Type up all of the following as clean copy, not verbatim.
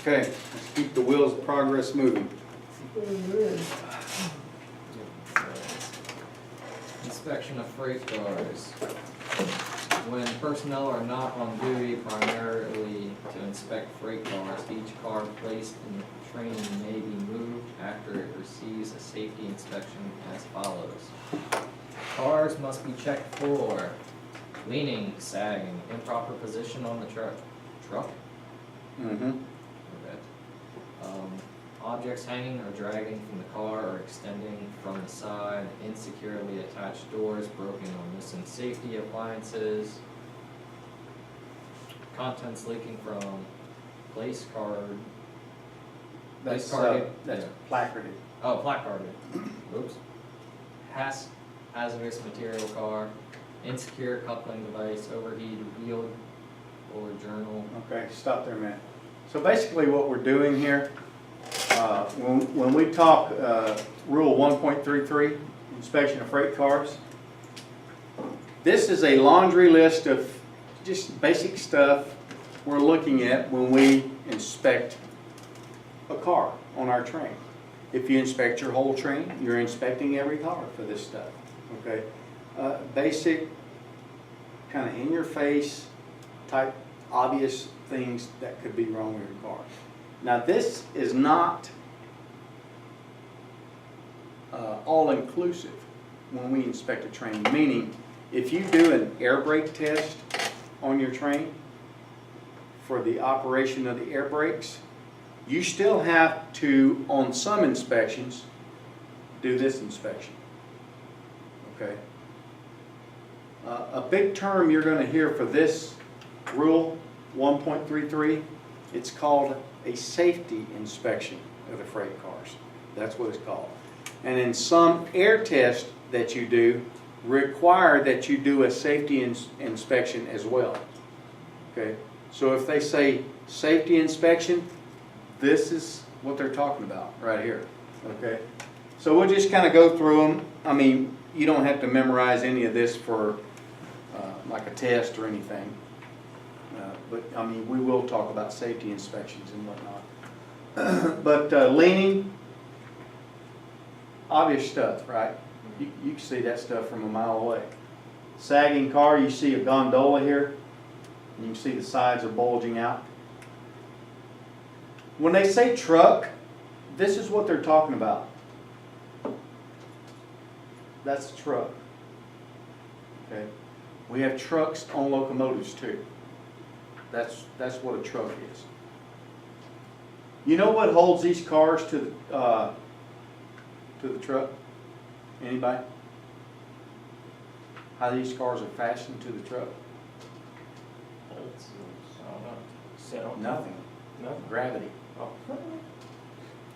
Okay, let's keep the wheels of progress moving. Inspection of freight cars. When personnel are not on duty primarily to inspect freight cars, each car placed in the train may be moved after it receives a safety inspection as follows. Cars must be checked for leaning, sagging, improper position on the truck. Mm-hmm. Okay. Objects hanging or dragging from the car or extending from the side, insecurely attached doors, broken or missing safety appliances, Contents leaking from place card. That's, carded. that's Yeah. placarded. Oh, placarded. Oops. Hazardous material car, insecure coupling device, overheated wheel or journal. Okay, stop there a minute. So basically what we're doing here, when we talk Rule 1.33, inspection of freight cars, this is a laundry list of just basic stuff we're looking at when we inspect a car on our train. If you inspect your whole train, you're inspecting every car for this stuff, okay? Basic, kind of in-your-face type obvious things that could be wrong with your car. Now this is not all-inclusive when we inspect a train, meaning if you do an air brake test on your train for the operation of the air brakes, you still have to, on some inspections, do this inspection, okay? A big term you're going to hear for this Rule 1.33, it's called a safety inspection of the freight cars. That's what it's called. And in some air tests that you do, require that you do a safety inspection as well. Okay? So if they say safety inspection, this is what they're talking about right here. Okay? So we'll just kind of go through them. I mean, you don't have to memorize any of this for like a test or anything. But I mean, we will talk about safety inspections and whatnot. But leaning, obvious stuff, right? You can see that stuff from a mile away. Sagging car, you see a gondola here. You can see the sides are bulging out. When they say truck, this is what they're talking about. That's a truck. Okay. We have trucks on locomotives too. That's what a truck is. You know what holds these cars to the truck? Anybody? How these cars are fastened to the truck? Nothing. Nothing. Gravity. Oh.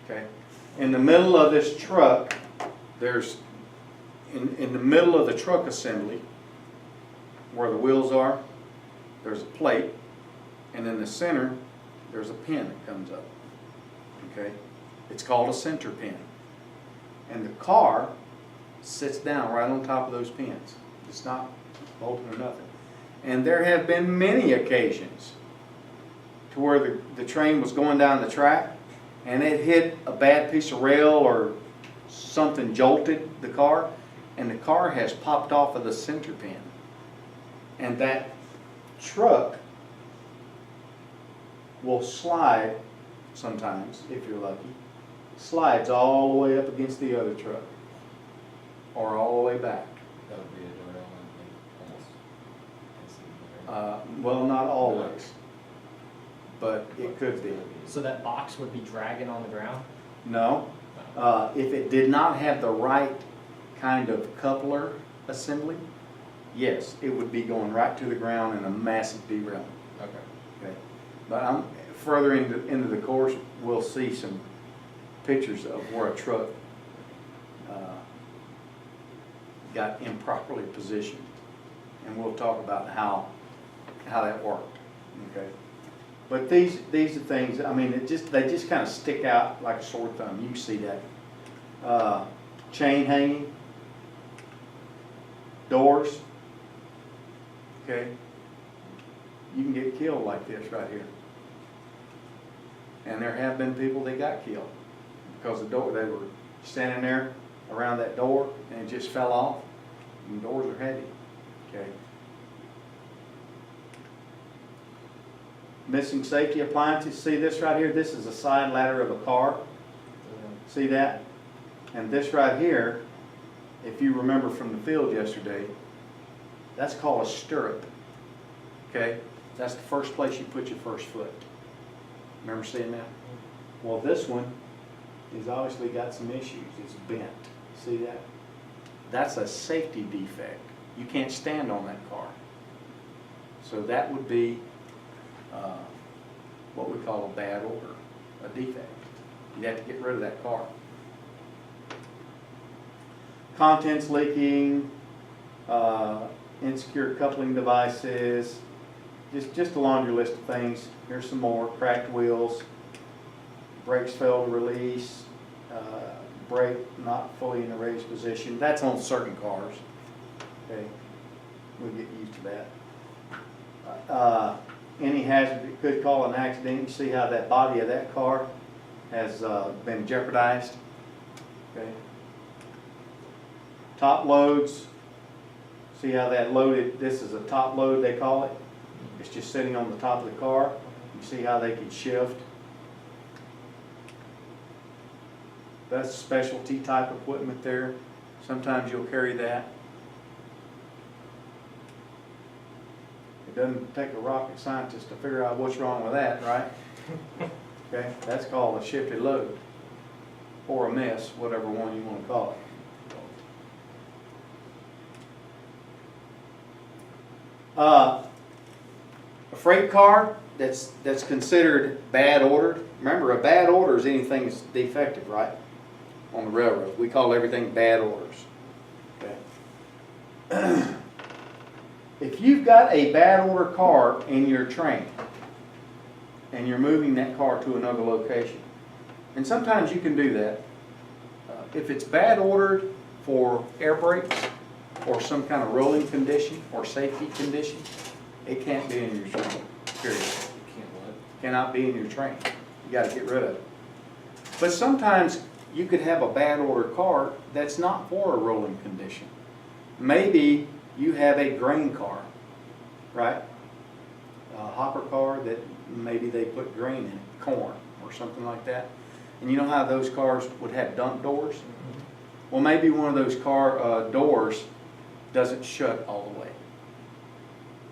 Okay. In the middle of this truck, there's in the middle of the truck assembly, where the wheels are, there's a plate, and in the center, there's a pin that comes up. Okay? It's called a center pin. And the car sits down right on top of those pins. It's not bolted or nothing. And there have been many occasions to where the train was going down the track and it hit a bad piece of rail or something jolted the car, and the car has popped off of the center pin. And that truck will slide sometimes, if you're lucky, slides all the way up against the other truck or all the way back. That would be a derailment. Well, not always, but it could be. So that box would be dragging on the ground? No. If it did not have the right kind of coupler assembly, yes, it would be going right to the ground in a massive derailment. Okay. Okay. But I'm further into the course, we'll see some pictures of where a truck got improperly positioned, and we'll talk about how that worked. Okay. But these are things. I mean, they just kind of stick out like a sore thumb. You can see that. Chain hanging, doors. Okay. You can get killed like this right here. And there have been people that got killed because they were standing there around that door and it just fell off. And doors are heavy. Okay. Missing safety appliances. See this right here? This is a side ladder of a car. See that? And this right here, if you remember from the field yesterday, that's called a stirrup. Okay? That's the first place you put your first foot. Remember seeing that? Well, this one has obviously got some issues. It's bent. See that? That's a safety defect. You can't stand on that car. So that would be what we call a bad order, a defect. You'd have to get rid of that car. Contents leaking, insecure coupling devices, just a laundry list of things. Here's some more. Cracked wheels, brakes fail to release, brake not fully in the raised position. That's on certain cars. Okay, we'll get used to that. Any hazard that could cause an accident. You see how that body of that car has been jeopardized. Okay. Top loads. See how that loaded, this is a top load they call it. It's just sitting on the top of the car. You see how they can shift. That's specialty type equipment there. Sometimes you'll carry that. It doesn't take a rocket scientist to figure out what's wrong with that, right? Okay, that's called a shifted load. Or a mess, whatever one you want to call it. A freight car that's considered bad ordered. Remember, a bad order is anything that's defective, right? On the railroad, we call everything bad orders. Okay. If you've got a bad order car in your train and you're moving that car to another location, and sometimes you can do that. If it's bad ordered for air brakes or some kind of rolling condition or safety condition, it can't be in your train, period. Cannot be in your train. You got to get rid of it. But sometimes you could have a bad order car that's not for a rolling condition. Maybe you have a grain car, right? A hopper car that maybe they put grain in it, corn or something like that. And you know how those cars would have dump doors? Mm-hmm. Well, maybe one of those car doors doesn't shut all the way.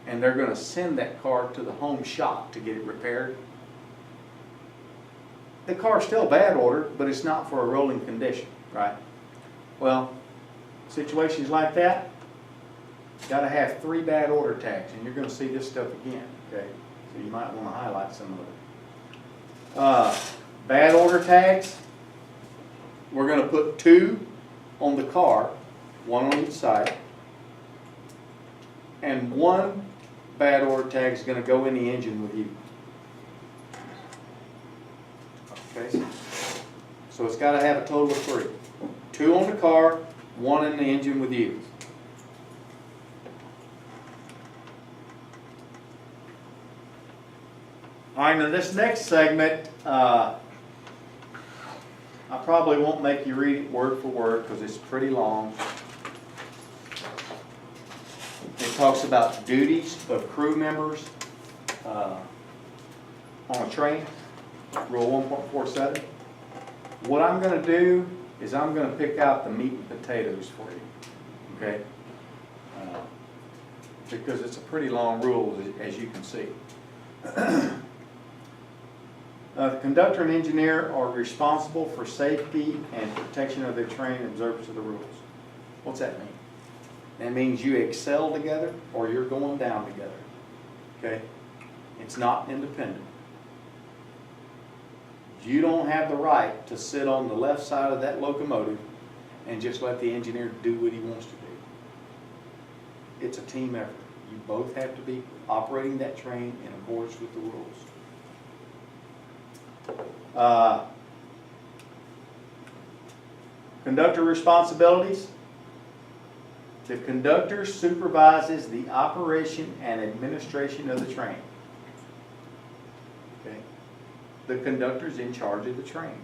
And they're going to send that car to the home shop to get it repaired. The car's still bad ordered, but it's not for a rolling condition, right? Well, situations like that, got to have 3 bad order tags, and you're going to see this stuff again, okay? So you might want to highlight some of it. Bad order tags, we're going to put 2 on the car, 1 on each side, and 1 bad order tag is going to go in the engine with you. Okay, so it's got to have a total of 3. 2 on the car, 1 in the engine with you. All right, now this next segment, I probably won't make you read it word for word because it's pretty long. It talks about duties of crew members on a train, Rule 1.47. What I'm going to do is I'm going to pick out the meat and potatoes for you, okay? Because it's a pretty long rule, as you can see. The conductor and engineer are responsible for safety and protection of their train and observance of the rules. What's that mean? That means you excel together or you're going down together. Okay? It's not independent. You don't have the right to sit on the left side of that locomotive and just let the engineer do what he wants to do. It's a team effort. You both have to be operating that train in accordance with the rules. Conductor responsibilities. The conductor supervises the operation and administration of the train. Okay. the conductor's in charge of the train.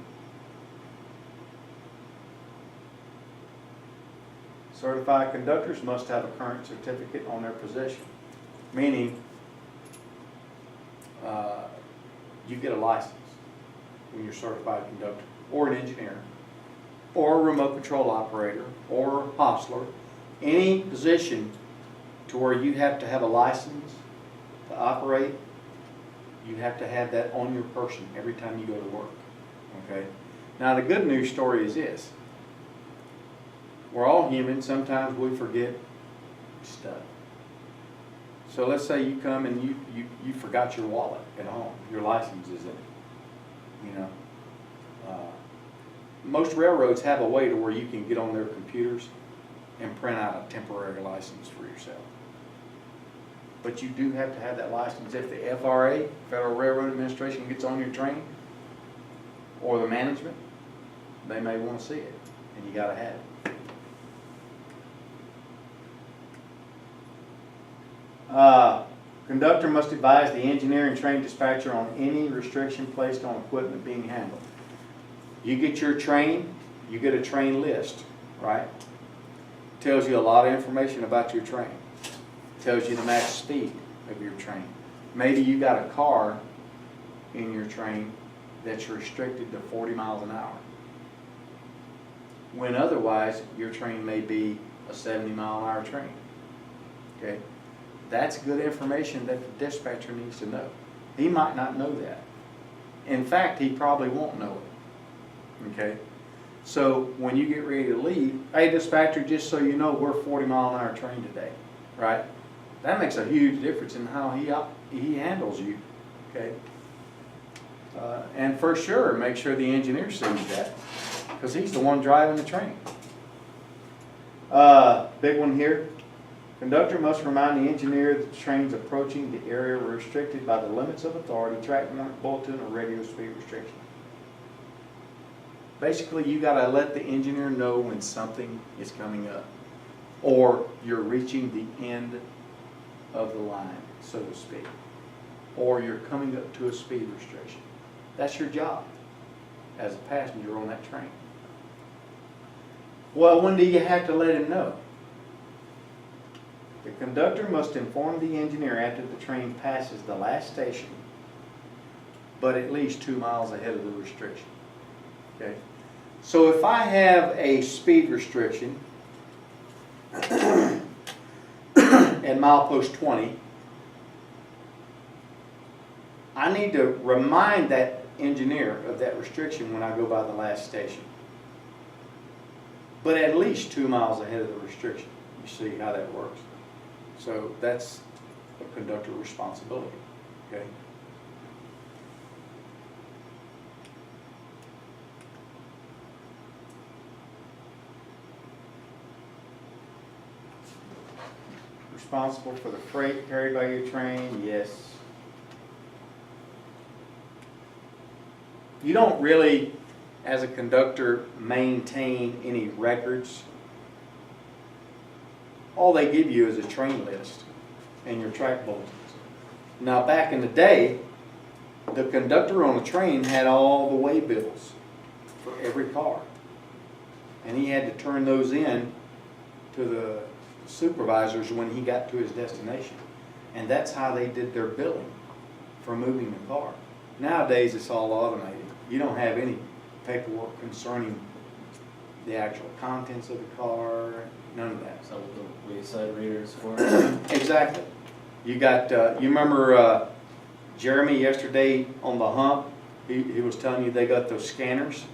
Certified conductors must have a current certificate on their possession, meaning you get a license when you're a certified conductor, or an engineer, or a remote control operator, or hostler, any position to where you have to have a license to operate. You have to have that on your person every time you go to work, okay? Now the good news story is this. We're all human, sometimes we forget stuff. So let's say you come and you forgot your wallet at home, your license is in it, you know. Most railroads have a way to where you can get on their computers and print out a temporary license for yourself. But you do have to have that license. If the FRA, Federal Railroad Administration, gets on your train, or the management, they may want to see it, and you gotta have it. Conductor must advise the engineer and train dispatcher on any restriction placed on equipment being handled. You get your train, you get a train list, right? Tells you a lot of information about your train. Tells you the max speed of your train. Maybe you got a car in your train that's restricted to 40 miles an hour, when otherwise your train may be a 70-mile-an-hour train. Okay? That's good information that the dispatcher needs to know. He might not know that. In fact, he probably won't know it. Okay? So when you get ready to leave, hey dispatcher, just so you know, we're a 40-mile-an-hour train today, right? That makes a huge difference in how he handles you, okay? And for sure, make sure the engineer sees that, because he's the one driving the train. Big one here. Conductor must remind the engineer that the train's approaching the area restricted by the limits of authority, track mark, bulletin, or radio speed restriction. Basically, you gotta let the engineer know when something is coming up, or you're reaching the end of the line, so to speak, or you're coming up to a speed restriction. That's your job as a passenger on that train. Well, when do you have to let him know? The conductor must inform the engineer after the train passes the last station, but at least 2 miles ahead of the restriction. Okay? So if I have a speed restriction at milepost 20, I need to remind that engineer of that restriction when I go by the last station. But at least 2 miles ahead of the restriction. You see how that works. So that's a conductor responsibility. Okay? Responsible for the freight carried by your train? Yes. You don't really, as a conductor, maintain any records. All they give you is a train list and your track bulletins. Now back in the day, the conductor on the train had all the way bills for every car. And he had to turn those in to the supervisors when he got to his destination. And that's how they did their billing for moving the car. Nowadays it's all automated. You don't have any paperwork concerning the actual contents of the car, none of that. So the wayside readers for Exactly. You got, you remember Jeremy yesterday on the hump? He was telling you they got those scanners.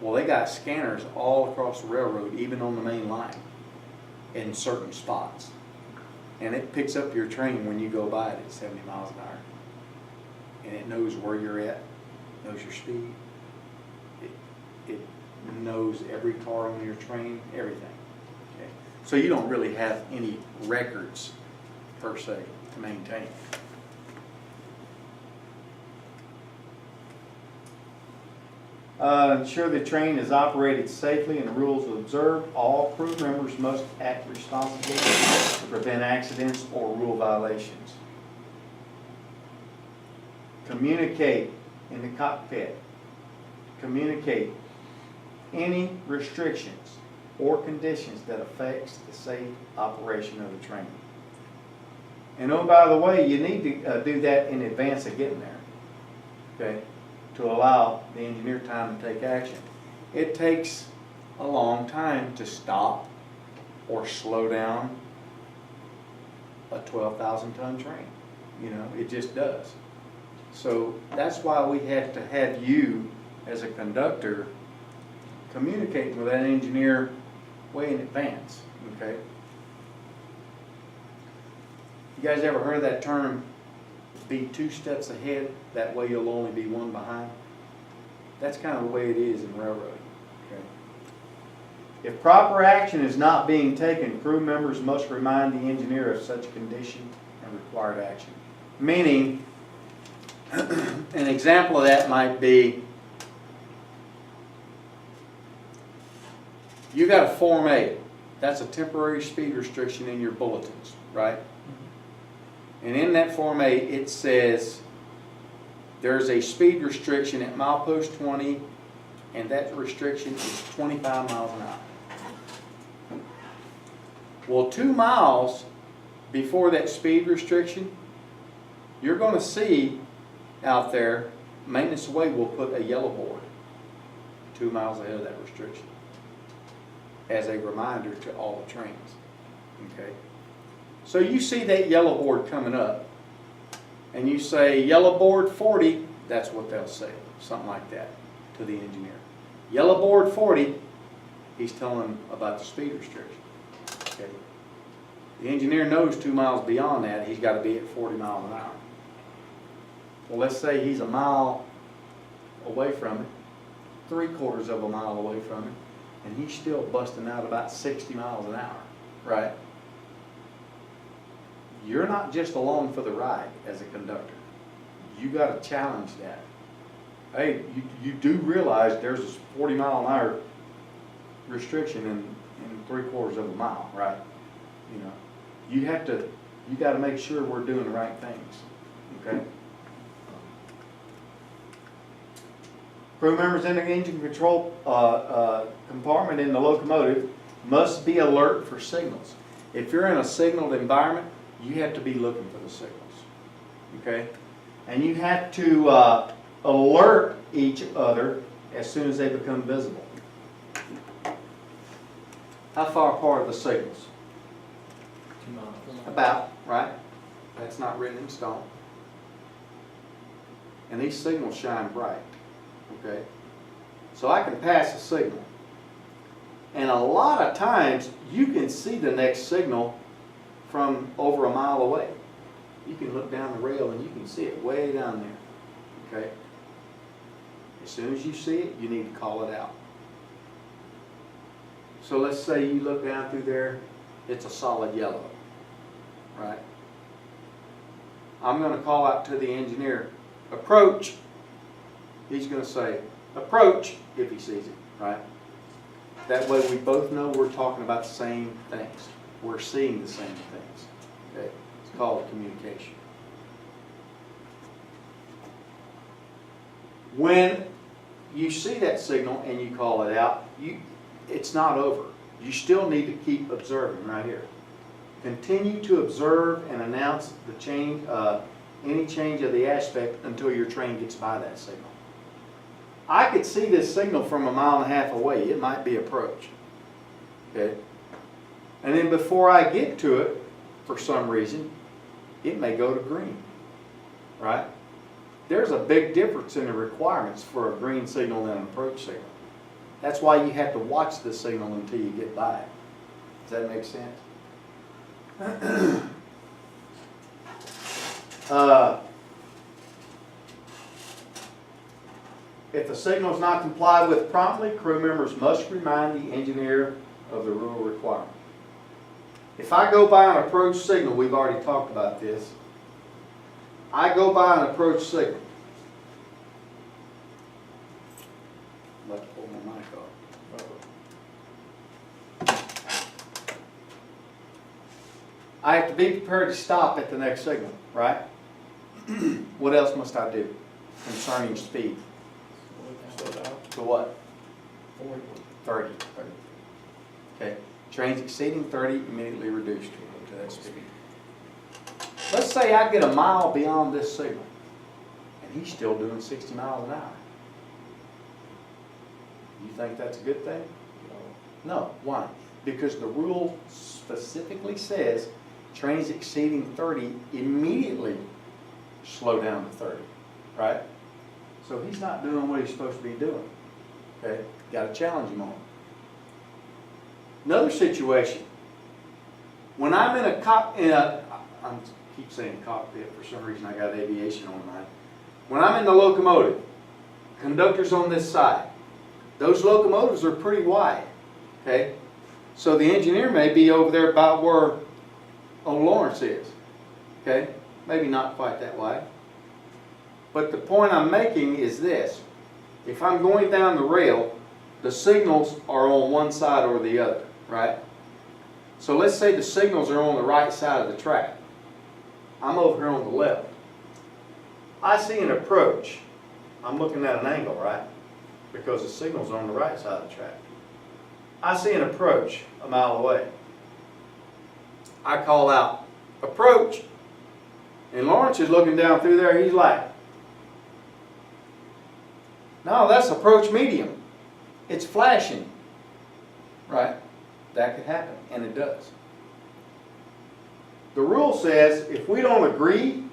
Well, they got scanners all across the railroad, even on the main line, in certain spots. And it picks up your train when you go by it at 70 miles an hour. And it knows where you're at, knows your speed. It knows every car on your train, everything. Okay? So you don't really have any records, per se, to maintain. Ensure the train is operated safely and the rules are observed. All crew members must act responsibly to prevent accidents or rule violations. Communicate in the cockpit communicate any restrictions or conditions that affects the safe operation of the train. And oh, by the way, you need to do that in advance of getting there, okay, to allow the engineer time to take action. It takes a long time to stop or slow down a 12,000 ton train. You know, it just does. So that's why we have to have you as a conductor communicating with that engineer way in advance, okay? You guys ever heard of that term, be 2 steps ahead, that way you'll only be 1 behind? That's kind of the way it is in railroading, okay? If proper action is not being taken, crew members must remind the engineer of such condition and required action. Meaning, an example of that might be, you got a Form A. That's a temporary speed restriction in your bulletins, right? And in that Form A, it says there's a speed restriction at milepost 20, and that restriction is 25 miles an hour. Well, 2 miles before that speed restriction, you're going to see out there, Maintenance Way will put a yellow board 2 miles ahead of that restriction as a reminder to all the trains, okay? So you see that yellow board coming up, and you say, yellow board 40, that's what they'll say, something like that to the engineer. Yellow board 40, he's telling them about the speed restriction, okay? The engineer knows 2 miles beyond that, he's got to be at 40 miles an hour. Well, let's say he's a mile away from it, 3/4 of a mile away from it, and he's still busting out about 60 miles an hour, right? You're not just along for the ride as a conductor. You got to challenge that. Hey, you do realize there's a 40 mile an hour restriction in 3/4 of a mile, right? You know, you got to make sure we're doing the right things, okay? Crew members in the engine control compartment in the locomotive must be alert for signals. If you're in a signaled environment, you have to be looking for the signals, okay? And you have to alert each other as soon as they become visible. How far apart are the signals? 2 miles. About, right? That's not written in stone. And these signals shine bright, okay? So I can pass a signal. And a lot of times, you can see the next signal from over a mile away. You can look down the rail and you can see it way down there, okay? As soon as you see it, you need to call it out. So let's say you look down through there, it's a solid yellow, right? I'm going to call out to the engineer, approach. He's going to say, approach, if he sees it, right? That way we both know we're talking about the same things. We're seeing the same things, okay? It's called communication. When you see that signal and you call it out, it's not over. You still need to keep observing right here. Continue to observe and announce the change, any change of the aspect until your train gets by that signal. I could see this signal from 1.5 miles away. It might be approach, okay? And then before I get to it, for some reason, it may go to green, right? There's a big difference in the requirements for a green signal and an approach signal. That's why you have to watch the signal until you get by it. Does that make sense? If the signal is not complied with promptly, crew members must remind the engineer of the rule requirement. If I go by an approach signal, we've already talked about this. I go by an approach signal. Let's pull my mic off. I have to be prepared to stop at the next signal, right? What else must I do? concerning speed. Slow down. To what? 40. 30. Okay, trains exceeding 30 immediately reduced to that speed. Let's say I get a mile beyond this signal, and he's still doing 60 miles an hour. You think that's a good thing? No. Why? Because the rule specifically says trains exceeding 30 immediately slow down to 30, right? So he's not doing what he's supposed to be doing. Okay, got to challenge him on it. Another situation, when I'm in I keep saying cockpit for some reason, I got aviation on mine. When I'm in the locomotive, conductor's on this side. Those locomotives are pretty wide, okay? So the engineer may be over there about where old Lawrence is, okay? Maybe not quite that wide. But the point I'm making is this. If I'm going down the rail, the signals are on one side or the other, right? So let's say the signals are on the right side of the track. I'm over here on the left. I see an approach. I'm looking at an angle, right? Because the signals are on the right side of the track. I see an approach a mile away. I call out, approach. And Lawrence is looking down through there. He's like, no, that's approach medium. It's flashing. Right? That could happen, and it does. The rule says if we don't agree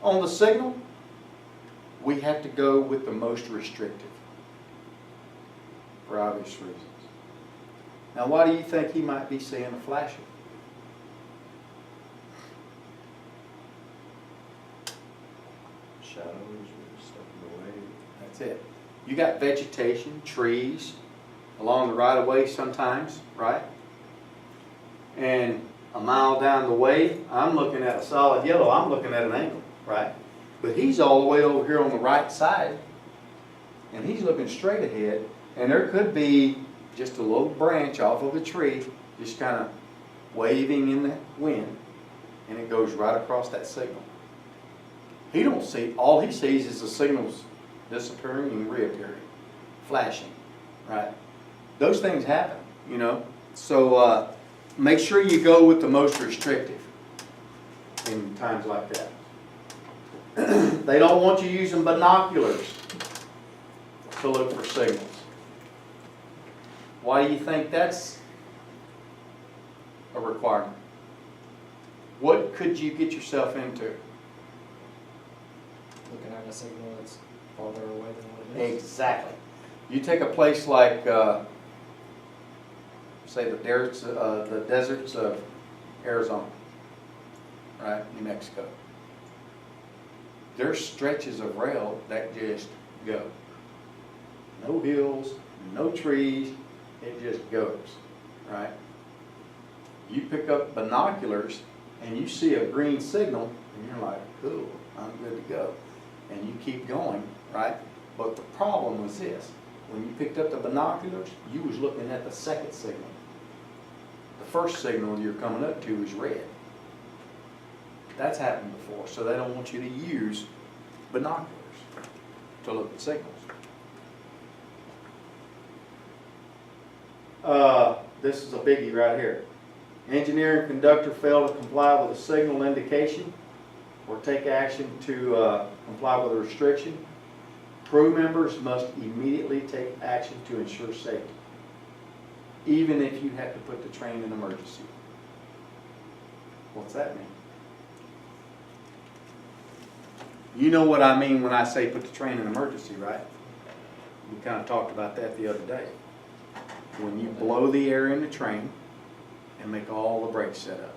on the signal, we have to go with the most restrictive, for obvious reasons. Now, why do you think he might be seeing a flashing? Shadows or stuff in the way. That's it. You got vegetation, trees, along the right-of-way sometimes, right? And a mile down the way, I'm looking at a solid yellow, I'm looking at an angle, right? But he's all the way over here on the right side, and he's looking straight ahead, and there could be just a little branch off of a tree, just kind of waving in the wind, and it goes right across that signal. He don't see, all he sees is the signals disappearing and reappearing, flashing, right? Those things happen, you know. So make sure you go with the most restrictive in times like that. They don't want you using binoculars to look for signals. Why do you think that's a requirement? What could you get yourself into? Looking at a signal that's farther away than what it is. Exactly. You take a place like, say, the deserts of Arizona, right, New Mexico. There's stretches of rail that just go. No hills, no trees, it just goes, right? You pick up binoculars and you see a green signal and you're like, cool, I'm good to go. And you keep going, right? But the problem was this. When you picked up the binoculars, you was looking at the second signal. The first signal you're coming up to is red. That's happened before, so they don't want you to use binoculars to look at signals. This is a biggie right here. Engineer and conductor fail to comply with a signal indication or take action to comply with a restriction. Crew members must immediately take action to ensure safety, even if you have to put the train in emergency. What's that mean? You know what I mean when I say put the train in emergency, right? We kind of talked about that the other day. When you blow the air in the train and make all the brakes set up,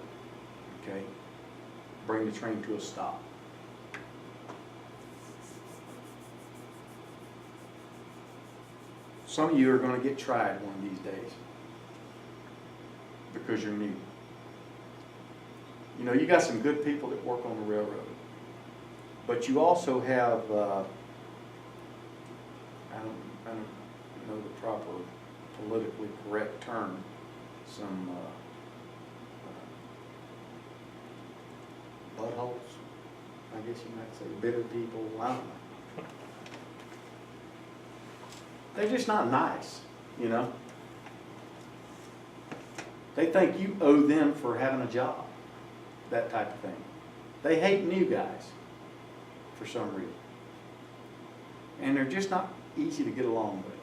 okay? Bring the train to a stop. Some of you are going to get tried one of these days because you're new. You know, you got some good people that work on the railroad, but you also have, I don't know the proper politically correct term, some buttholes, I guess you might say, bitter people, I don't know. They're just not nice, you know? They think you owe them for having a job, that type of thing. They hate new guys for some reason. And they're just not easy to get along with.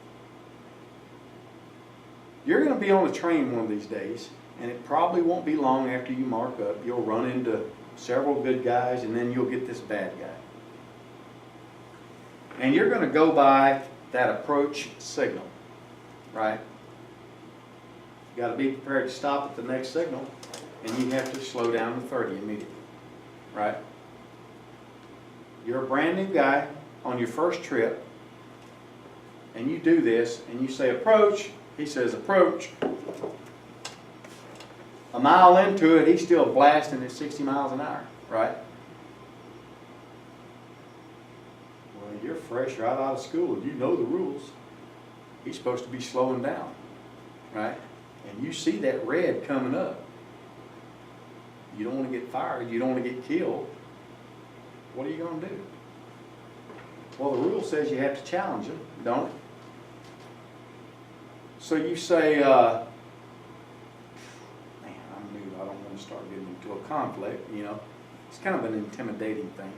You're going to be on a train one of these days, and it probably won't be long after you mark up. You'll run into several good guys, and then you'll get this bad guy. And you're going to go by that approach signal, right? You got to be prepared to stop at the next signal, and you have to slow down to 30 immediately, right? You're a brand new guy on your first trip, and you do this, and you say approach. He says approach. A mile into it, he's still blasting at 60 miles an hour, right? Well, you're fresh right out of school. You know the rules. He's supposed to be slowing down, right? And you see that red coming up. You don't want to get fired. You don't want to get killed. What are you going to do? Well, the rule says you have to challenge him, don't it? So you say, man, I'm new. I don't want to start getting into a conflict, you know. It's kind of an intimidating thing.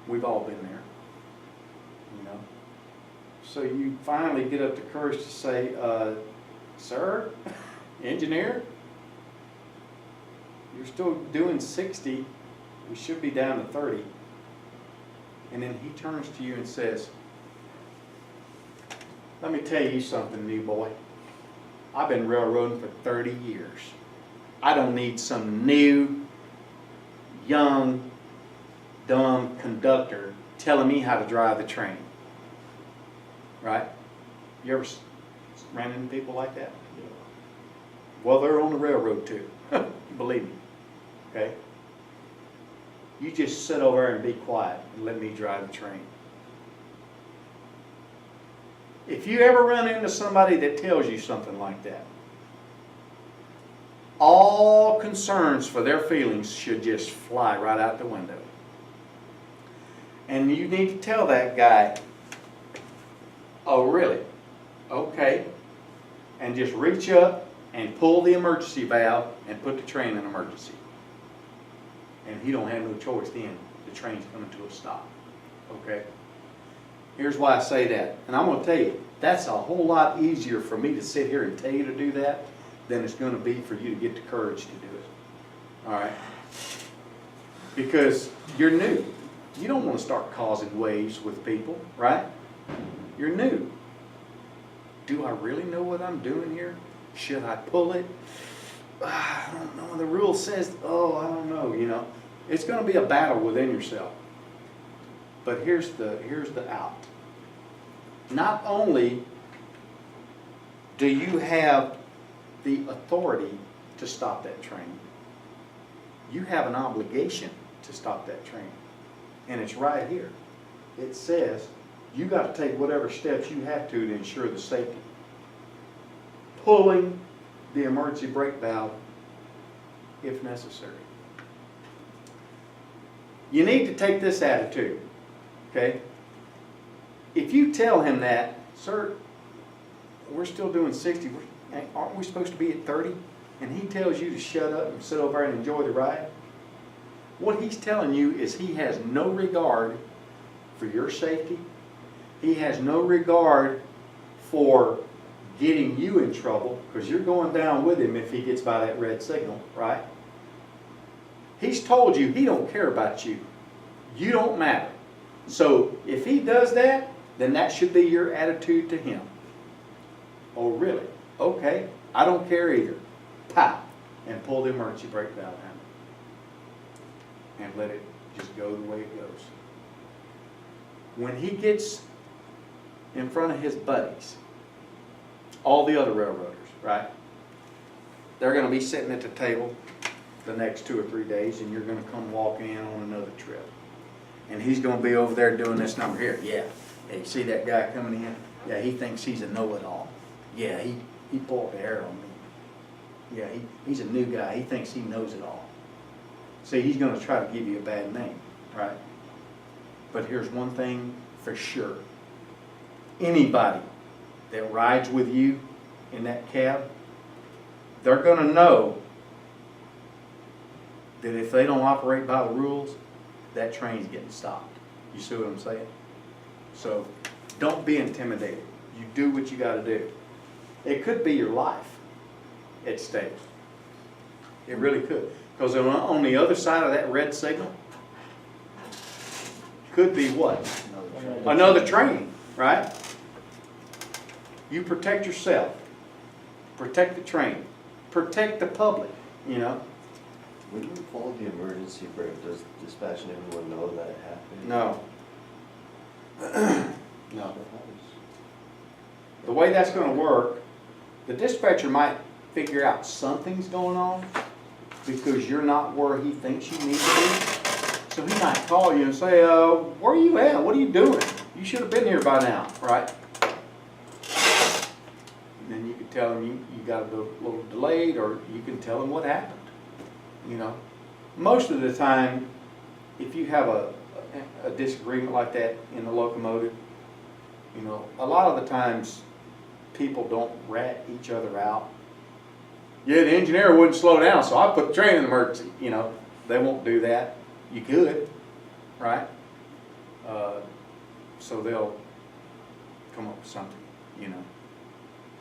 We've all been there, you know. So you finally get up the courage to say, sir, engineer, you're still doing 60. We should be down to 30. And then he turns to you and says, let me tell you something, new boy. I've been railroading for 30 years. I don't need some new, young, dumb conductor telling me how to drive the train. Right? You ever ran into people like that? Yeah. Well, they're on the railroad too. Believe me. Okay? You just sit over there and be quiet and let me drive the train. If you ever run into somebody that tells you something like that, all concerns for their feelings should just fly right out the window. And you need to tell that guy, oh really? Okay. And just reach up and pull the emergency valve and put the train in emergency. And he don't have no choice then. The train's coming to a stop. Okay? Here's why I say that. And I'm going to tell you, that's a whole lot easier for me to sit here and tell you to do that than it's going to be for you to get the courage to do it. All right? Because you're new. You don't want to start causing waves with people, right? You're new. Do I really know what I'm doing here? Should I pull it? I don't know. The rule says, oh, I don't know, you know. It's going to be a battle within yourself. But here's the out. Not only do you have the authority to stop that train, you have an obligation to stop that train. And it's right here. It says you got to take whatever steps you have to ensure the safety. Pulling the emergency brake valve if necessary. You need to take this attitude, okay? If you tell him that, sir, we're still doing 60, aren't we supposed to be at 30? And he tells you to shut up and sit over there and enjoy the ride, what he's telling you is he has no regard for your safety. He has no regard for getting you in trouble, because you're going down with him if he gets by that red signal, right? He's told you he don't care about you. You don't matter. So if he does that, then that should be your attitude to him. Oh, really? Okay, I don't care either. Pow! And pull the emergency brake valve down. And let it just go the way it goes. When he gets in front of his buddies, all the other railroaders, right? They're going to be sitting at the table the next 2 or 3 days, and you're going to come walk in on another trip. And he's going to be over there doing this number here. Yeah. Hey, see that guy coming in? Yeah, he thinks he's a know-it-all. Yeah, he pulled the hair on me. Yeah, he's a new guy. He thinks he knows it all. See, he's going to try to give you a bad name, right? But here's one thing for sure. Anybody that rides with you in that cab, they're gonna know that if they don't operate by the rules, that train's getting stopped. You see what I'm saying? So don't be intimidated. You do what you gotta do. It could be your life at stake. It really could. Because on the other side of that red signal could be what? Another train, right? You protect yourself. Protect the train. Protect the public, you know? When you call the emergency brake, does dispatch and everyone know that it happened? No. No. The way that's gonna work, the dispatcher might figure out something's going on because you're not where he thinks you need to be. So he might call you and say, where are you at? What are you doing? You should have been here by now, right? And then you can tell him you got a little delayed, or you can tell him what happened. You know, most of the time, if you have a disagreement like that in the locomotive, you know, a lot of the times people don't rat each other out. Yeah, the engineer wouldn't slow down, so I put the train in emergency. You know, they won't do that. You could, right? So they'll come up with something, you know.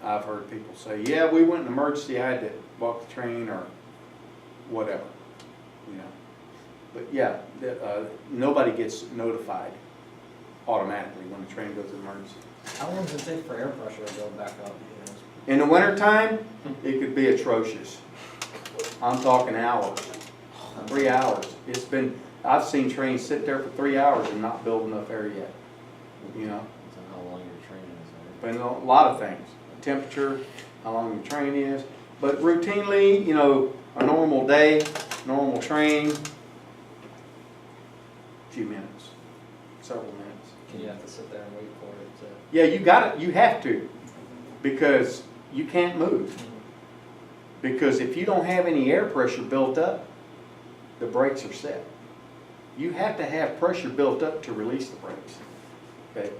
I've heard people say, yeah, we went in emergency, I had to walk the train or whatever, you know. But yeah, nobody gets notified automatically when the train goes in emergency. How long does it take for air pressure to build back up? In the wintertime, it could be atrocious. I'm talking hours, 3 hours. I've seen trains sit there for 3 hours and not build enough air yet, you know. Depends on how long your train is, Depends on a lot of things, temperature, how long the train is. But routinely, you know, a normal day, normal train, a few minutes, several minutes. Can you have to sit there and wait for it to? Yeah, you have to, because you can't move. Because if you don't have any air pressure built up, the brakes are set. You have to have pressure built up to release the brakes. Okay.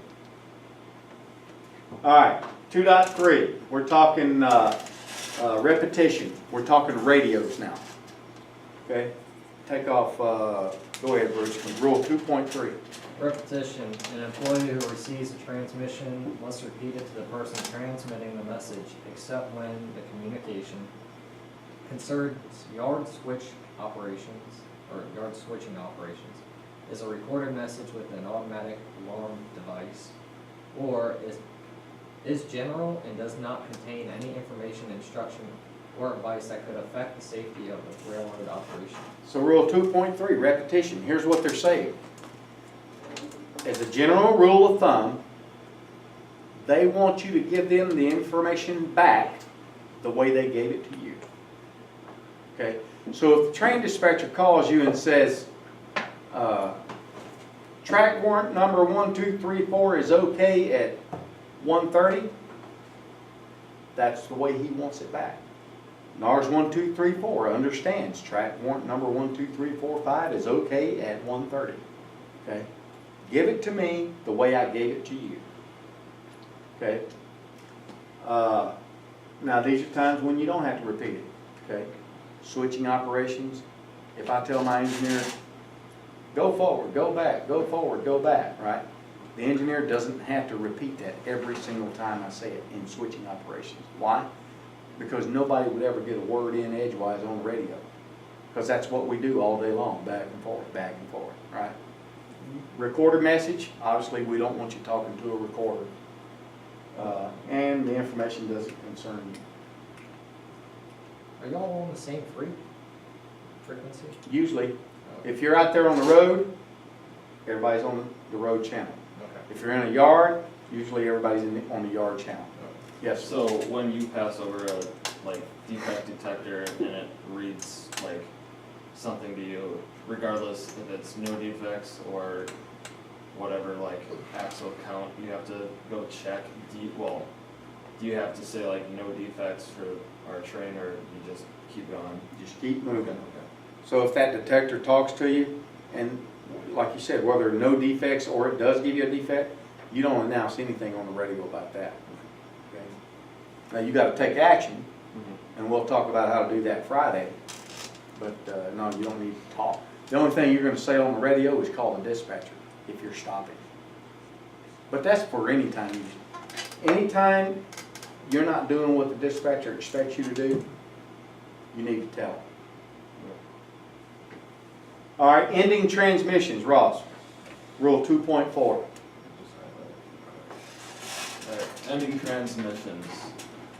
All right, 2.3. We're talking repetition. We're talking radios now. Okay. Take off. Go ahead, Bruce. Rule 2.3. Repetition. An employee who receives a transmission must repeat it to the person transmitting the message, except when the communication concerns yard switching operations, is a recorded message with an automatic alarm device, or is general and does not contain any information, instruction, or advice that could affect the safety of the railroad operation. So rule 2.3, repetition. Here's what they're saying. As a general rule of thumb, they want you to give them the information back the way they gave it to you. Okay? So if the train dispatcher calls you and says, track warrant number 1234 is okay at 1:30, that's the way he wants it back. NARS 1234 understands track warrant number 12345 is okay at 1:30. Okay? Give it to me the way I gave it to you. Okay? Now these are times when you don't have to repeat it. Okay? Switching operations. If I tell my engineer, go forward, go back, go forward, go back, right? The engineer doesn't have to repeat that every single time I say it in switching operations. Why? Because nobody would ever get a word in edgewise on the radio. Because that's what we do all day long, back and forth, right? Recorded message, obviously we don't want you talking to a recorder. And the information doesn't concern you. Are y'all on the same frequency? Usually, if you're out there on the road, everybody's on the road channel. Okay. If you're in a yard, usually everybody's on the yard channel. Yes. So when you pass over a defect detector and it reads something to you, regardless if it's no defects or whatever, axle count, you have to go check. Do you have to say no defects for our train, or you just keep going? Just keep moving. Okay. So if that detector talks to you, and like you said, whether no defects or it does give you a defect, You don't announce anything on the radio about that. Okay? Now, you gotta take action, and we'll talk about how to do that Friday. But, no, you don't need to talk. The only thing you're gonna say on the radio is call the dispatcher if you're stopping. But that's for any time you, anytime you're not doing what the dispatcher expects you to do, you need to tell. All right, ending transmissions, Ross. Rule 2.4. Alright, ending transmissions.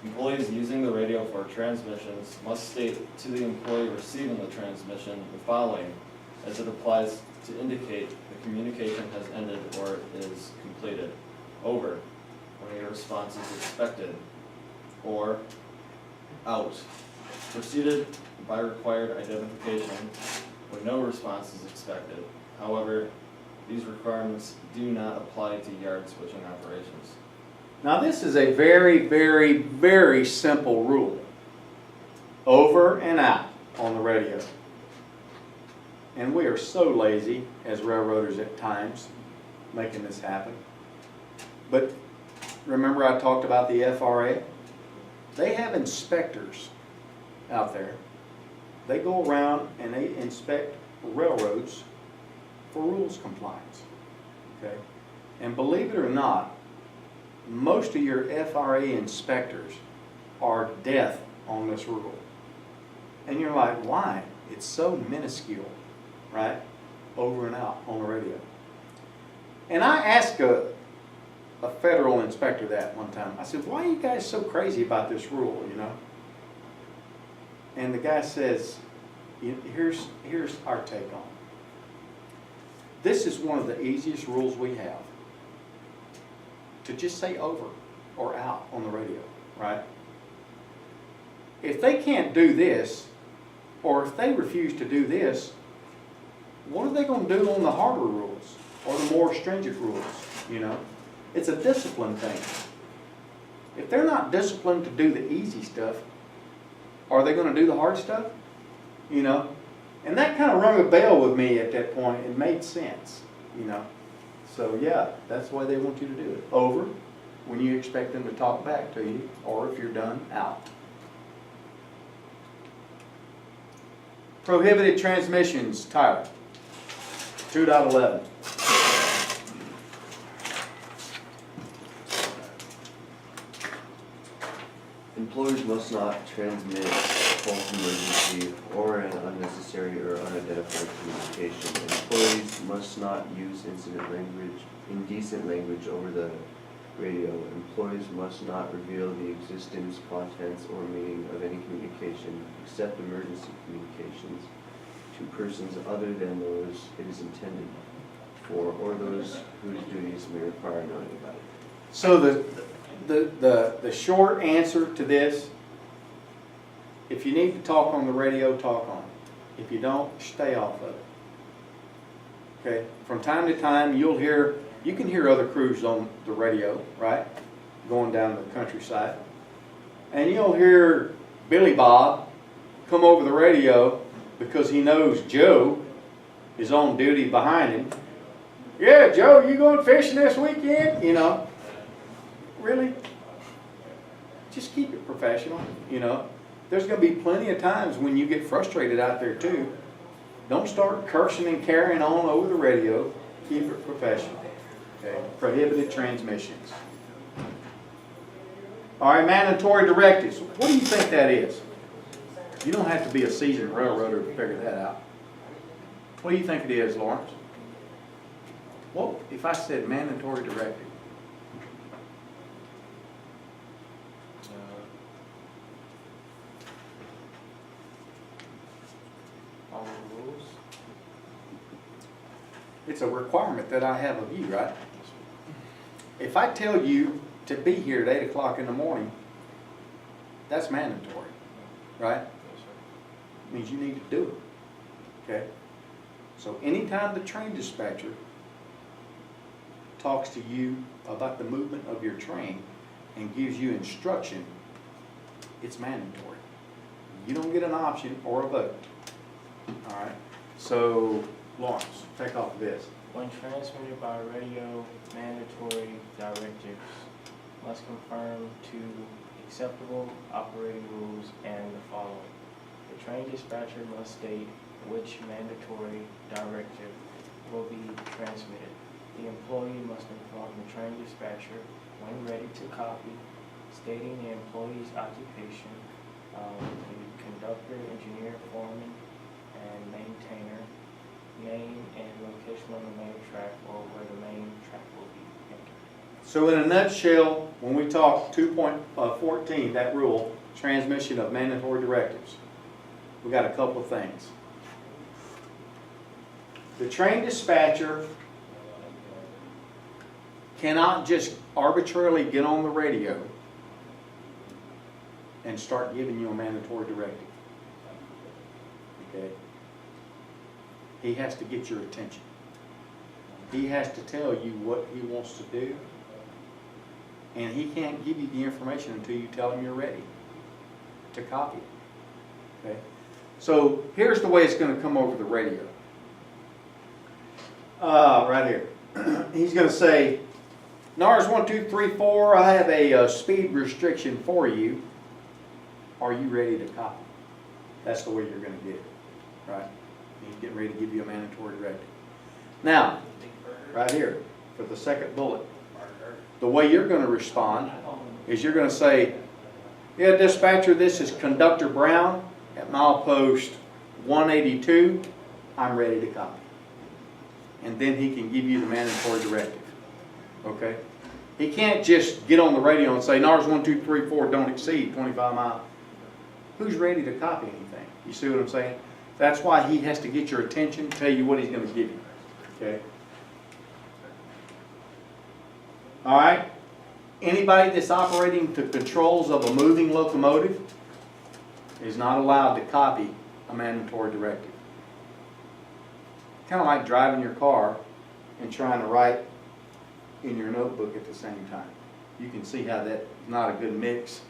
Employees using the radio for transmissions must state to the employee receiving the transmission the following as it applies to indicate the communication has ended or is completed. Over, when a response is expected. Or, out, preceded by required identification when no response is expected. However, these requirements do not apply to yard switching operations. Now this is a very, very, very simple rule. Over and out on the radio. And we are so lazy as railroaders at times making this happen. But remember I talked about the FRA? They have inspectors out there. They go around and they inspect railroads for rules compliance. Okay? And believe it or not, most of your FRA inspectors are deaf on this rule. And you're like, why? It's so minuscule, right? Over and out on the radio. And I asked a federal inspector that one time. I said, why are you guys so crazy about this rule, you know? And the guy says, here's our take on it. This is one of the easiest rules we have. To just say over or out on the radio, right? If they can't do this, or if they refuse to do this, what are they going to do on the harder rules or the more stringent rules, you know? It's a discipline thing. If they're not disciplined to do the easy stuff, are they going to do the hard stuff? You know? And that kind of rung a bell with me at that point. It made sense, you know? So yeah, that's why they want you to do it. Over, when you expect them to talk back to you, or if you're done, out. Prohibited transmissions, Tyler. 2.11. Employees must not transmit false emergency or an unnecessary or unidentified communication. Employees must not use indecent language over the radio. Employees must not reveal the existence, contents, or meaning of any communication except emergency communications to persons other than those it is intended for or those whose duties may require knowing about it. So the short answer to this, if you need to talk on the radio, talk on it. If you don't, stay off of it. Okay? From time to time, you can hear other crews on the radio, right? Going down the countryside. And you'll hear Billy Bob come over the radio because he knows Joe is on duty behind him. Yeah, Joe, you going fishing this weekend? You know, really? Just keep it professional, you know. There's going to be plenty of times when you get frustrated out there too. Don't start cursing and carrying on over the radio. Keep it professional. Okay. Prohibited transmissions. All right, mandatory directives. What do you think that is? You don't have to be a seasoned railroader to figure that out. What do you think it is, Lawrence? Well, if I said mandatory directive? All the rules. It's a requirement that I have of you, right? If I tell you to be here at 8 o'clock in the morning, that's mandatory, right? Means you need to do it, okay? So anytime the train dispatcher talks to you about the movement of your train and gives you instruction, it's mandatory. You don't get an option or a vote, all right? So Lawrence, take off this. When transmitted by radio, mandatory directives must conform to acceptable operating rules and the following. The train dispatcher must state which mandatory directive will be transmitted. The employee must inform the train dispatcher when ready to copy, stating the employee's occupation, the conductor, engineer, foreman, and maintainer, name and location on the main track or where the main track will be entered. So in a nutshell, when we talk 2.14, that rule, transmission of mandatory directives, we got a couple of things. The train dispatcher cannot just arbitrarily get on the radio and start giving you a mandatory directive. Okay? He has to get your attention. He has to tell you what he wants to do. And he can't give you the information until you tell him you're ready to copy it. Okay? So here's the way it's going to come over the radio. Right here. He's going to say, NARS 1, 2, 3, 4, I have a speed restriction for you. Are you ready to copy? That's the way you're going to get it. Right? He's getting ready to give you a mandatory directive. Now, right here, for the second bullet, the way you're going to respond is you're going to say, yeah, dispatcher, this is Conductor Brown at milepost 182. I'm ready to copy. And then he can give you the mandatory directive. Okay? He can't just get on the radio and say, NARS 1, 2, 3, 4 don't exceed 25 miles. Who's ready to copy anything? You see what I'm saying? That's why he has to get your attention, tell you what he's going to give you. Okay? All right? Anybody that's operating to controls of a moving locomotive is not allowed to copy a mandatory directive. Kind of like driving your car and trying to write in your notebook at the same time. You can see how that's not a good mix.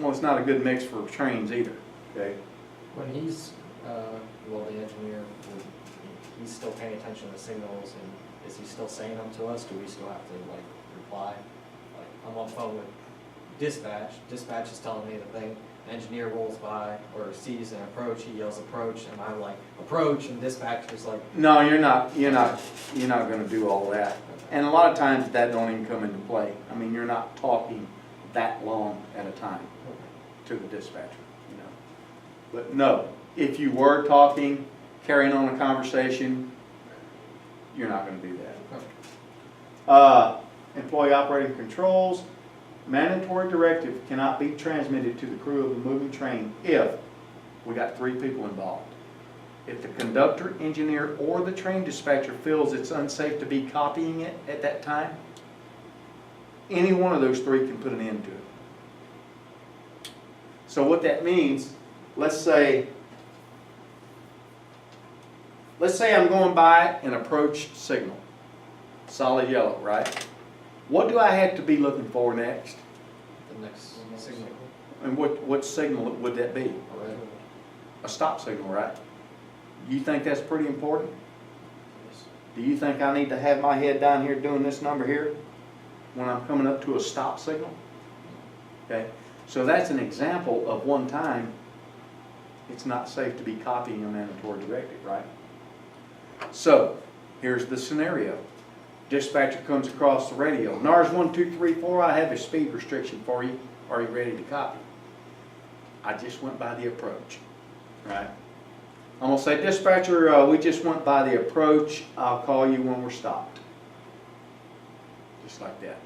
Well, it's not a good mix for trains either. Okay? When he's, well, the engineer, he's still paying attention to the signals, and is he still saying them to us? Do we still have to, like, reply? Like, I'm on the phone with dispatch. Dispatch is telling me the thing. Engineer rolls by or sees an approach. He yells approach, and I'm like approach, and dispatch is like. No, you're not going to do all that. And a lot of times that don't even come into play. I mean, you're not talking that long at a time to the dispatcher, you know. But no, if you were talking, carrying on a conversation, you're not going to do that. Employee operating controls. Mandatory directive cannot be transmitted to the crew of a moving train if we got 3 people involved. If the conductor, engineer, or the train dispatcher feels it's unsafe to be copying it at that time, any one of those 3 can put an end to it. So what that means, let's say I'm going by an approach signal, solid yellow, right? What do I have to be looking for next? The next signal. And what signal would that be? Right. A stop signal, right? You think that's pretty important? Do you think I need to have my head down here doing this number here when I'm coming up to a stop signal? Okay, so that's an example of one time it's not safe to be copying a mandatory directive, right? So here's the scenario. Dispatcher comes across the radio. NARS 1, 2, 3, 4, I have a speed restriction for you. Are you ready to copy? I just went by the approach, right? I'm going to say, dispatcher, we just went by the approach. I'll call you when we're stopped. Just like that.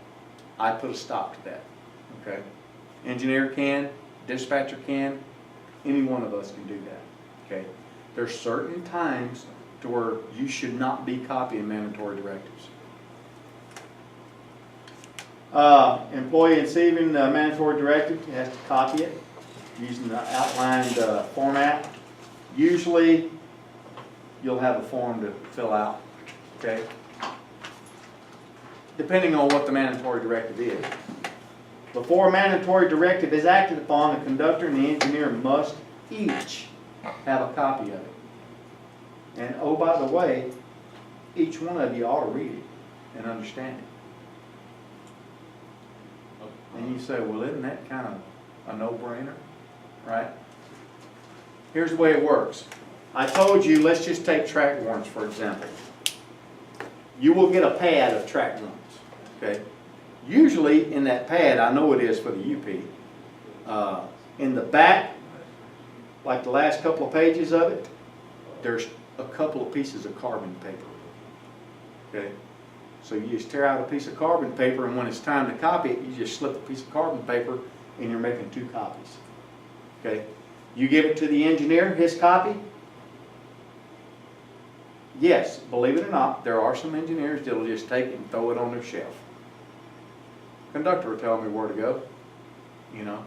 I put a stop to that, okay? Engineer can, dispatcher can, any one of us can do that, okay? There's certain times to where you should not be copying mandatory directives. Employee receiving the mandatory directive has to copy it using the outlined format. Usually, you'll have a form to fill out, okay? Depending on what the mandatory directive is. Before a mandatory directive is acted upon, the conductor and the engineer must each have a copy of it. And oh, by the way, each one of you ought to read it and understand it. And you say, well, isn't that kind of a no-brainer, right? Here's the way it works. I told you, let's just take track warrants, for example. You will get a pad of track warrants, okay? Usually in that pad, I know it is for the UP, in the back, like the last couple of pages of it, there's a couple of pieces of carbon paper, okay? So you just tear out a piece of carbon paper, and when it's time to copy it, you just slip a piece of carbon paper and you're making 2 copies, okay? You give it to the engineer, his copy. Yes, believe it or not, there are some engineers that'll just take it and throw it on their shelf. Conductor will tell me where to go, you know.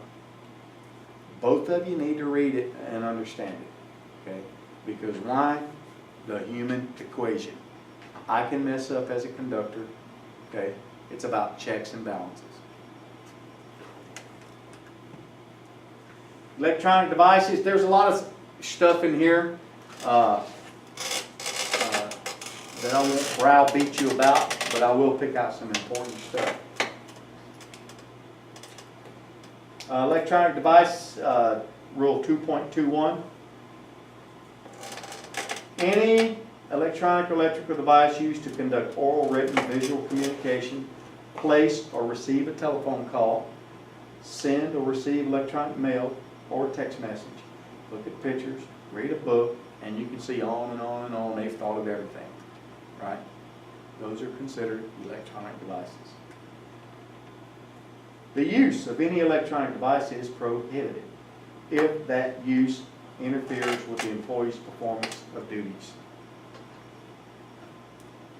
Both of you need to read it and understand it, okay? Because why? The human equation. I can mess up as a conductor, okay? It's about checks and balances. Electronic devices, there's a lot of stuff in here that I won't browbeat you about, but I will pick out some important stuff. Electronic device, rule 2.21. Any electronic or electrical device used to conduct oral, written, visual communication, place or receive a telephone call, send or receive electronic mail or text message, look at pictures, read a book, and you can see on and on and on, they've thought of everything, right? Those are considered electronic devices. The use of any electronic device is prohibited if that use interferes with the employee's performance of duties.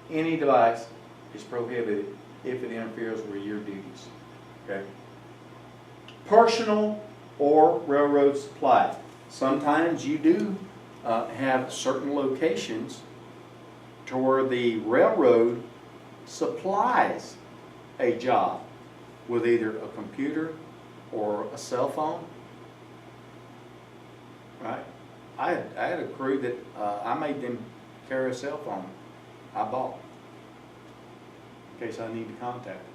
Any device is prohibited if it interferes with your duties, okay? Personal or railroad supply. Sometimes you do have certain locations to where the railroad supplies a job with either a computer or a cell phone, right? I had a crew that I made them carry a cell phone I bought in case I need to contact them,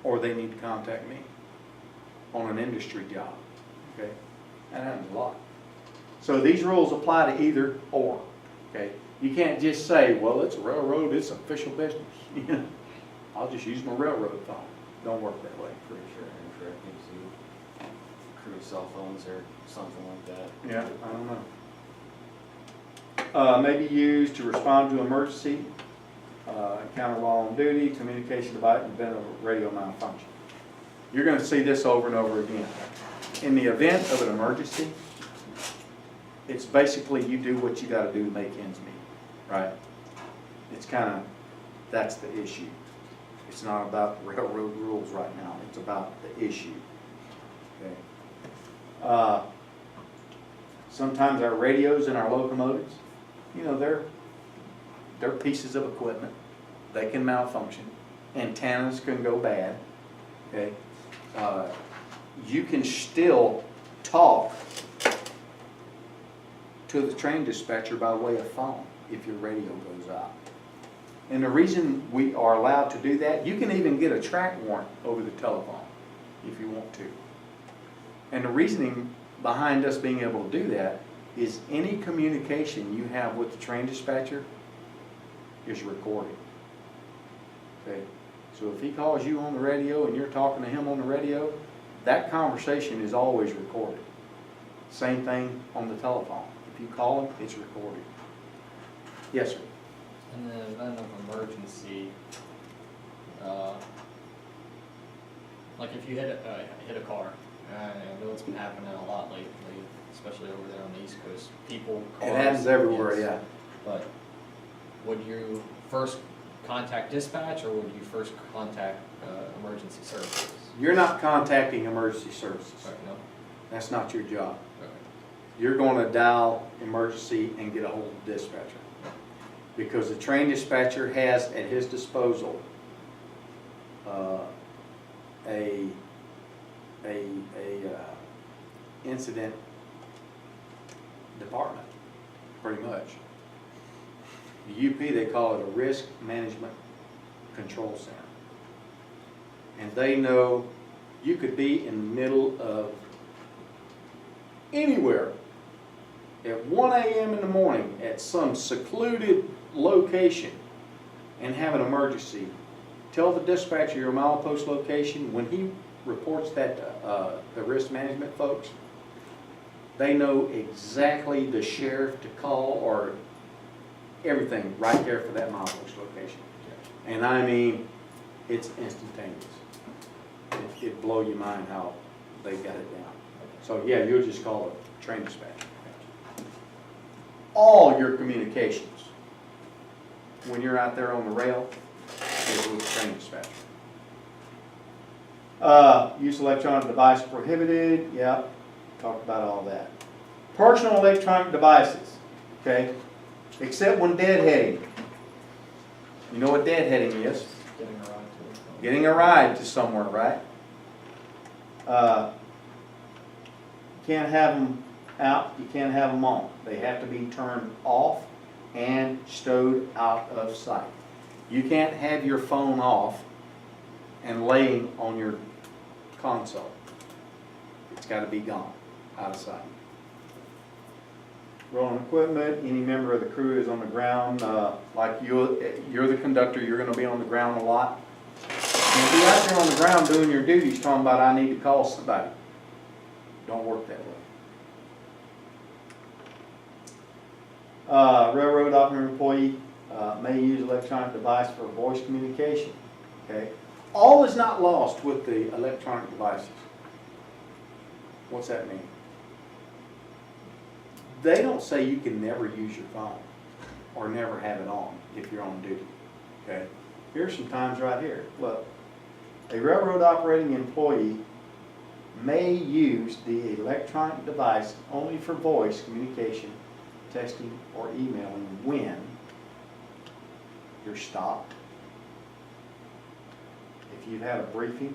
or they need to contact me on an industry job, okay? That happens a lot. So these rules apply to either or, okay? You can't just say, well, it's a railroad, it's official business. You know, I'll just use my railroad phone. Don't work that way. Pretty sure incorrect use of crew cell phones or something like that. Yeah, I don't know. Maybe used to respond to emergency, encounter while on duty, communication device, and event of radio malfunction. You're going to see this over and over again. In the event of an emergency, it's basically you do what you got to do to make ends meet, right? It's kind of, that's the issue. It's not about railroad rules right now. It's about the issue. Okay. Sometimes our radios and our locomotives, you know, they're pieces of equipment. They can malfunction. Antennas can go bad. Okay. You can still talk to the train dispatcher by way of phone if your radio goes out. And the reason we are allowed to do that, you can even get a track warrant over the telephone if you want to. And the reasoning behind us being able to do that is any communication you have with the train dispatcher is recorded. Okay? So if he calls you on the radio and you're talking to him on the radio, that conversation is always recorded. Same thing on the telephone. If you call him, it's recorded. Yes, sir. In the event of emergency, like if you hit a car, I know it's been happening a lot lately, especially over there on the East Coast. People, cars. It happens everywhere, yes. yeah. But would you first contact dispatch or would you first contact emergency services? You're not contacting emergency services. Sorry, no? That's not your job. Okay. You're going to dial emergency and get a hold of the dispatcher. Because the train dispatcher has at his disposal a incident department, pretty much. The UP, they call it a Risk Management Control Center. And they know you could be in the middle of anywhere at 1 a.m. in the morning at some secluded location and have an emergency. Tell the dispatcher your milepost location. When he reports that to the risk management folks, they know exactly the sheriff to call or everything right there for that milepost location. And I mean, it's instantaneous. It'd blow your mind how they got it down. So yeah, you'll just call the train dispatcher. All your communications, when you're out there on the rail, is with the train dispatcher. Use of electronic device prohibited, yeah, talked about all that. Personal electronic devices, okay, except when deadheading. You know what deadheading is? Getting a ride to. Getting a ride to somewhere, right? You can't have them out, you can't have them on. They have to be turned off and stowed out of sight. You can't have your phone off and laying on your console. It's got to be gone, out of sight. Rolling equipment, any member of the crew is on the ground, like you're the conductor, you're going to be on the ground a lot. And if you're out there on the ground doing your duties, talking about I need to call somebody, don't work that way. Railroad operator employee may use electronic device for voice communication. Okay, all is not lost with the electronic devices. What's that mean? They don't say you can never use your phone or never have it on if you're on duty. Okay, here's some times right here. Look, a railroad operating employee may use the electronic device only for voice communication, texting, or emailing when you're stopped, if you've had a briefing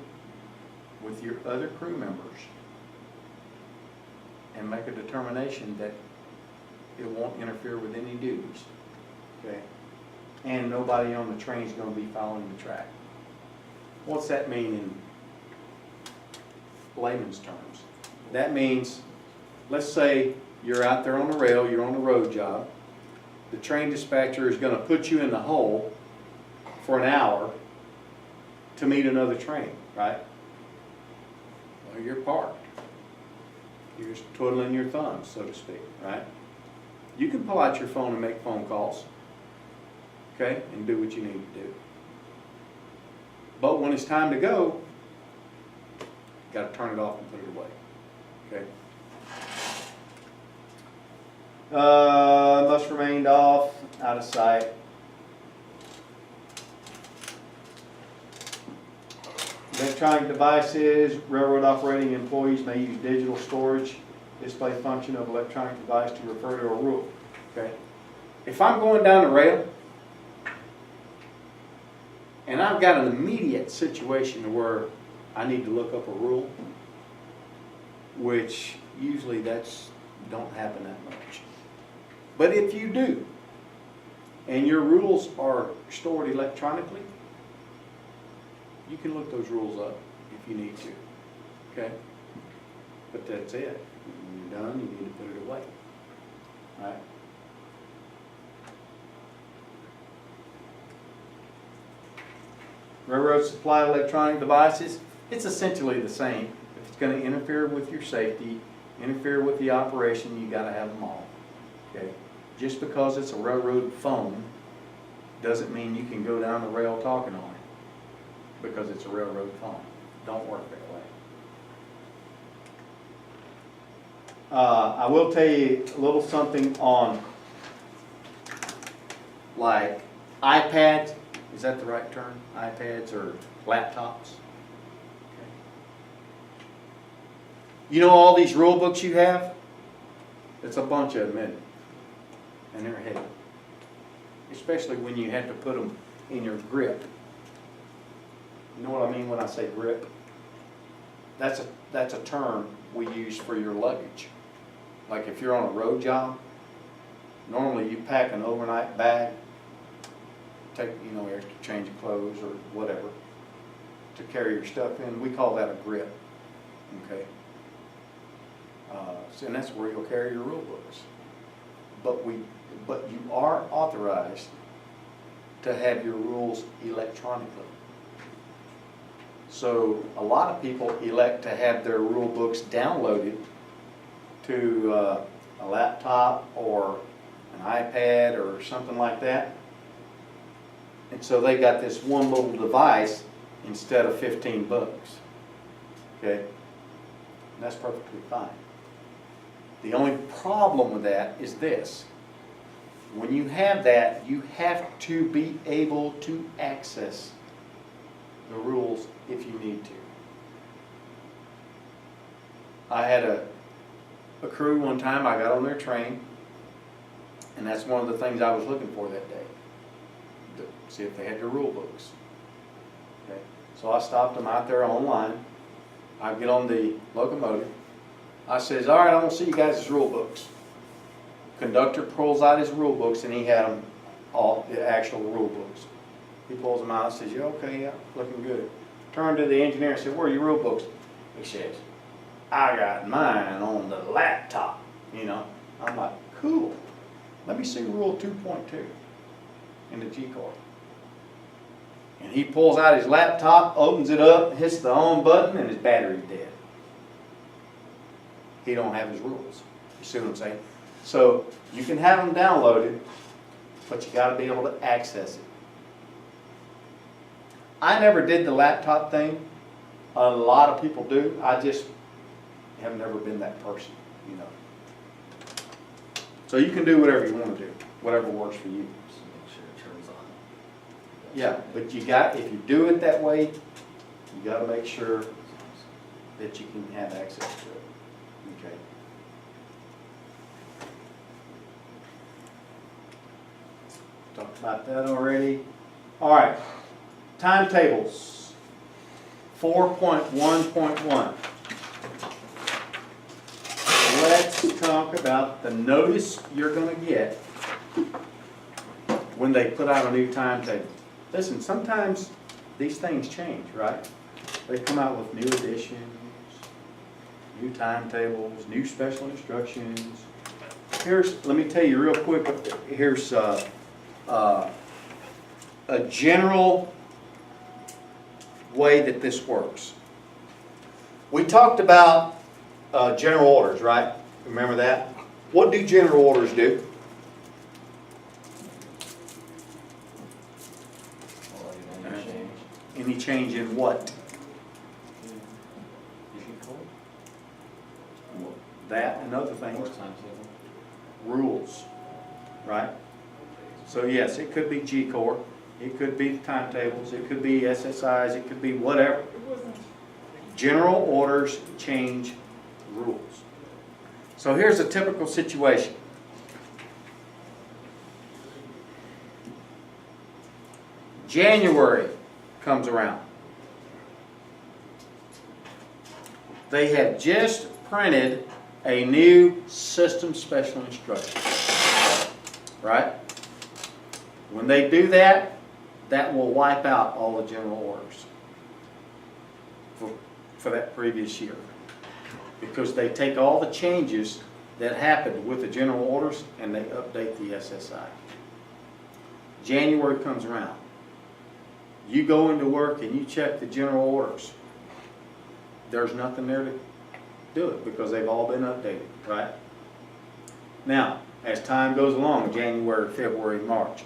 with your other crew members and make a determination that it won't interfere with any duties, okay? And nobody on the train is going to be following the track. What's that mean in layman's terms? That means, let's say you're out there on the rail, you're on a road job, the train dispatcher is going to put you in the hole for an hour to meet another train, right? Well, you're parked. You're just twiddling your thumbs, so to speak, right? You can pull out your phone and make phone calls, okay, and do what you need to do. But when it's time to go, you got to turn it off and put it away, okay? Must remain off, out of sight. Electronic devices, railroad operating employees may use digital storage display function of electronic device to refer to a rule. Okay. If I'm going down the rail and I've got an immediate situation where I need to look up a rule, which usually don't happen that much. But if you do, and your rules are stored electronically, you can look those rules up if you need to, okay? But that's it. When you're done, you need to put it away, all right? Railroad supply electronic devices, it's essentially the same. If it's going to interfere with your safety, interfere with the operation, you got to have them all, okay? Just because it's a railroad phone doesn't mean you can go down the rail talking on it because it's a railroad phone. Don't work that way. I will tell you a little something on like iPads. Is that the right term? iPads or laptops? Okay. You know all these rule books you have? It's a bunch of them, isn't it? And they're heavy. Especially when you have to put them in your grip. You know what I mean when I say grip? That's a term we use for your luggage. Like if you're on a road job, normally you pack an overnight bag take, extra change of clothes or whatever, to carry your stuff in. We call that a grip, okay? And that's where you'll carry your rule books. But you are authorized to have your rules electronically. So a lot of people elect to have their rule books downloaded to a laptop or an iPad or something like that. And so they got this one little device instead of 15 books. Okay? And that's perfectly fine. The only problem with that is this. When you have that, you have to be able to access the rules if you need to. I had a crew one time, I got on their train, and that's one of the things I was looking for that day, to see if they had their rule books. Okay. So I stopped them out there online. I get on the locomotive. I says, all right, I want to see you guys' rule books. Conductor pulls out his rule books, and he had them all, the actual rule books. He pulls them out and says, yeah, okay, yeah, looking good. Turned to the engineer and said, where are your rule books? He says, I got mine on the laptop, I'm like, cool. Let me see rule 2.2 in the G card. And he pulls out his laptop, opens it up, hits the on button, and his battery's dead. He don't have his rules. You see what I'm saying? So you can have them downloaded, but you got to be able to access it. I never did the laptop thing. A lot of people do. I just have never been that person, So you can do whatever you want to do, whatever works for you. Just make sure it turns on. Yeah, but if you do it that way, you got to make sure that you can have access to it. Okay. Talked about that already. All right. Timetables. 4.1.1. Let's talk about the notice you're going to get when they put out a new timetable. Listen, sometimes these things change, right? They come out with new editions, new timetables, new special instructions. Let me tell you real quick, here's a general way that this works. We talked about general orders, right? Remember that? What do general orders do? Any change in what? That and other things. Rules, right? So yes, it could be G-Core, it could be timetables, it could be SSIs, it could be whatever. General orders change rules. So here's a typical situation. January comes around. They have just printed a new system special instruction, right? When they do that, that will wipe out all the general orders for that previous year, because they take all the changes that happened with the general orders and they update the SSI. January comes around. You go into work and you check the general orders. There's nothing there to do it because they've all been updated, right? Now, as time goes along, January, February, March,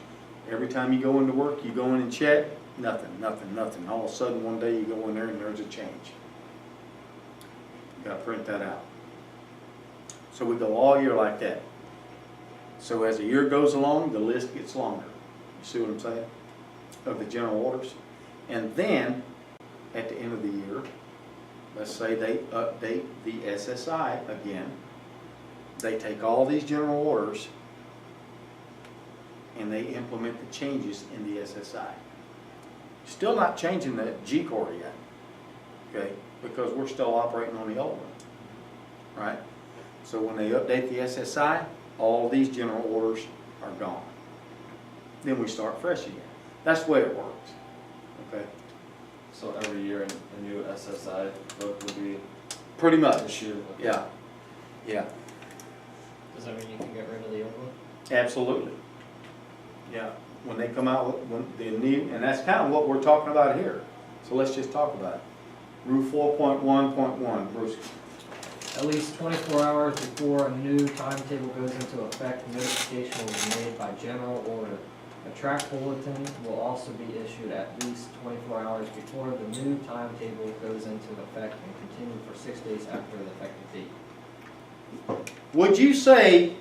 every time you go into work, you go in and check, nothing. All of a sudden, one day you go in there and there's a change. You got to print that out. So we go all year like that. So as the year goes along, the list gets longer. You see what I'm saying? Of the general orders. And then, at the end of the year, let's say they update the SSI again. They take all these general orders and they implement the changes in the SSI. Still not changing the G-Core yet, okay? Because we're still operating on the old one, right? So when they update the SSI, all these general orders are gone. Then we start fresh again. That's the way it works, okay? So every year a new SSI book would be Pretty much, issued? yeah, yeah, Does that mean you can get rid of the old one? absolutely. Yeah, when they come out with, when the new, and that's kind of what we're talking about here. So let's just talk about it. Rule 4.1.1, Bruce. At least 24 hours before a new timetable goes into effect, notification will be made by general order. A track bulletin will also be issued at least 24 hours before the new timetable goes into effect and continue for 6 days after the effective date. Would you say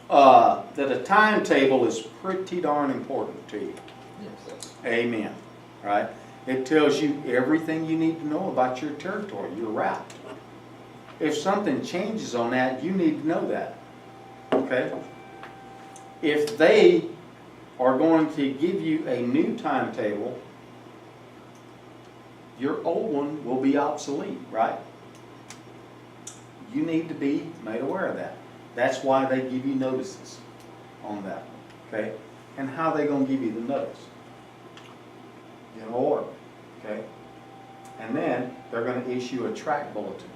that a timetable is pretty darn important to you? Yes. Amen. Right? It tells you everything you need to know about your territory, your route. If something changes on that, you need to know that. Okay? If they are going to give you a new timetable, your old one will be obsolete, right? You need to be made aware of that. That's why they give you notices on that, okay? And how are they going to give you the notice? In order, okay? And then they're going to issue a track bulletin.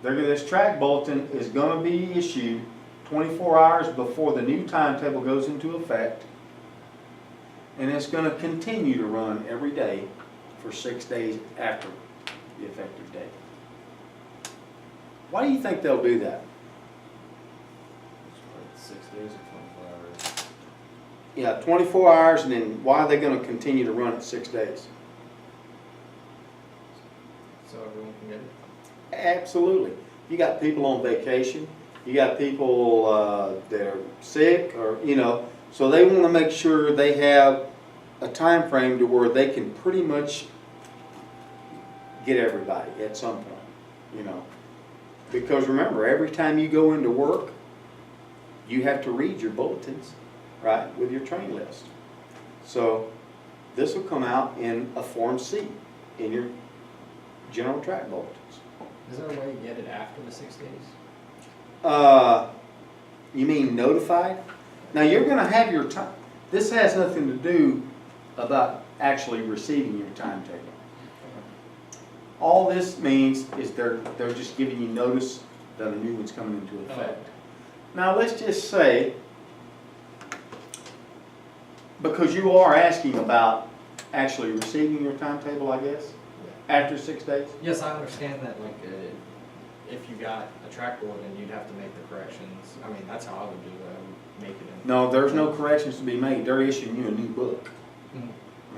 This track bulletin is going to be issued 24 hours before the new timetable goes into effect, and it's going to continue to run every day for 6 days after the effective date. Why do you think they'll do that? 6 days or 24 hours? Yeah, 24 hours, and then why are they going to continue to run it 6 days? So everyone can get it? Absolutely. You got people on vacation, you got people that are sick, or, you know, so they want to make sure they have a time frame to where they can pretty much get everybody at some point, you know. Because remember, every time you go into work, you have to read your bulletins, right, with your train list. So this will come out in a Form C in your general track bulletins. Is there a way to get it after the 6 days? You mean notified? Now you're going to have your time. This has nothing to do about actually receiving your timetable. All this means is they're just giving you notice that a new one's coming into effect. Now let's just say, because you are asking about actually receiving your timetable, I guess, after 6 days? Yes, I understand that, like, if you got a track bulletin, you'd have to make the corrections. I mean, that's how I would do it. I would make it in. No, there's no corrections to be made. They're issuing you a new book. Mhm.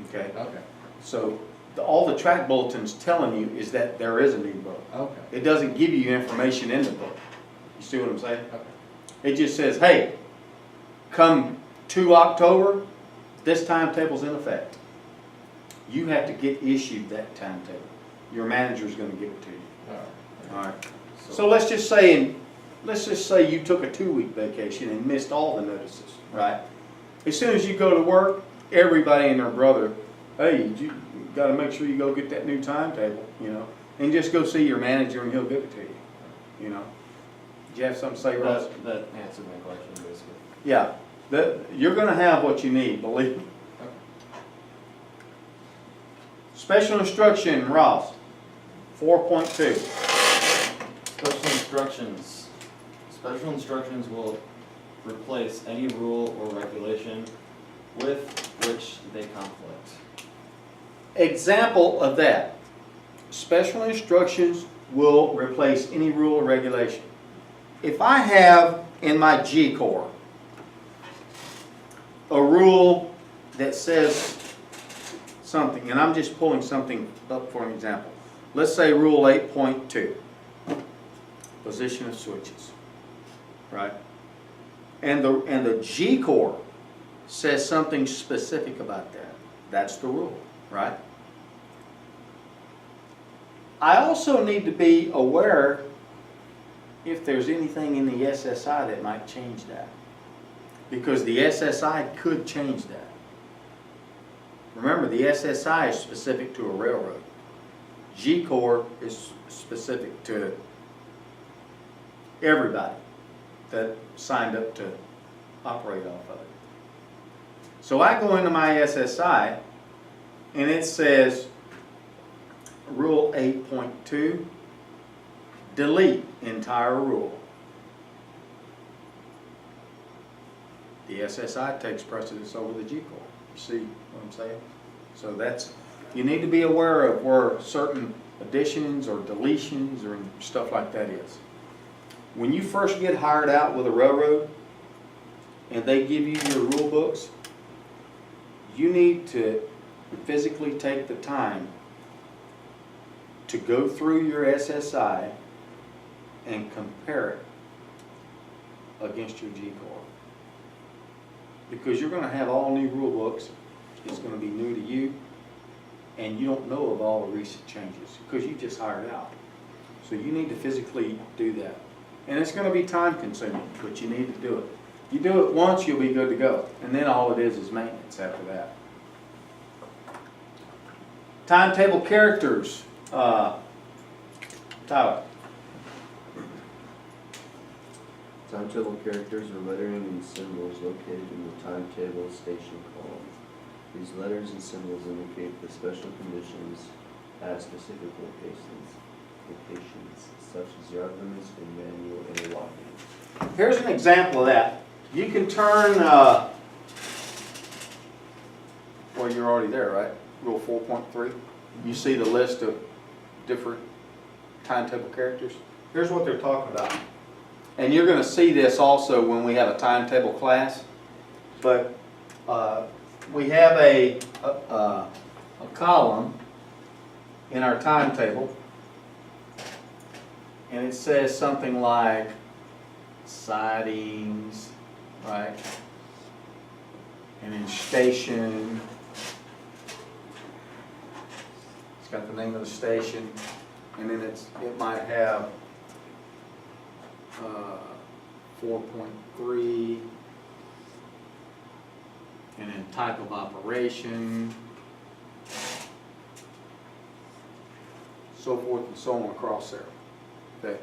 Okay? Okay, So all the track bulletin's telling you is that there is a new book. okay, It doesn't give you information in the book. You see what I'm saying? okay. It just says, hey, come 2 October, this timetable's in effect. You have to get issued that timetable. Your manager's going to give it to you. All right. All right. So let's just say you took a 2-week vacation and missed all the notices, right? As soon as you go to work, everybody and their brother, hey, you got to make sure you go get that new timetable, you know, and just go see your manager and he'll give it to you, you know. Did you have something to say, Ross? That answered my question, basically. Yeah, you're going to have what you need, believe me. Okay. Special instruction, Ross, 4.2. Special instructions. Special instructions will replace any rule or regulation with which they conflict. Example of that, special instructions will replace any rule or regulation. If I have in my G Corps a rule that says something, and I'm just pulling something up for an example. Let's say Rule 8.2, position of switches, right? And the G Corps says something specific about that. That's the rule, right? I also need to be aware if there's anything in the SSI that might change that. Because the SSI could change that. Remember, the SSI is specific to a railroad. G Corps is specific to everybody that signed up to operate off of it. So I go into my SSI and it says Rule 8.2, delete entire rule. The SSI takes precedence over the G code. You see what I'm saying? So that's, you need to be aware of where certain additions or deletions or stuff like that is. When you first get hired out with a railroad and they give you your rule books, you need to physically take the time to go through your SSI and compare it against your G code. Because you're going to have all new rule books, it's going to be new to you, and you don't know of all the recent changes because you just hired out. So you need to physically do that. And it's going to be time consuming, but you need to do it. You do it once, you'll be good to go. And then all it is maintenance after that. Timetable characters. Tyler. Timetable characters are lettering and symbols located in the timetable station column. These letters and symbols indicate the special conditions at specific locations such as yard limits and manual interlocking. Here's an example of that. You can turn, well, you're already there, right? Rule 4.3. You see the list of different timetable characters. Here's what they're talking about. And you're going to see this also when we have a timetable class. But we have a column in our timetable. And it says something like sidings, right? And then station. It's got the name of the station. And then it might have 4.3, and then type of operation, so forth and so on across there. Okay.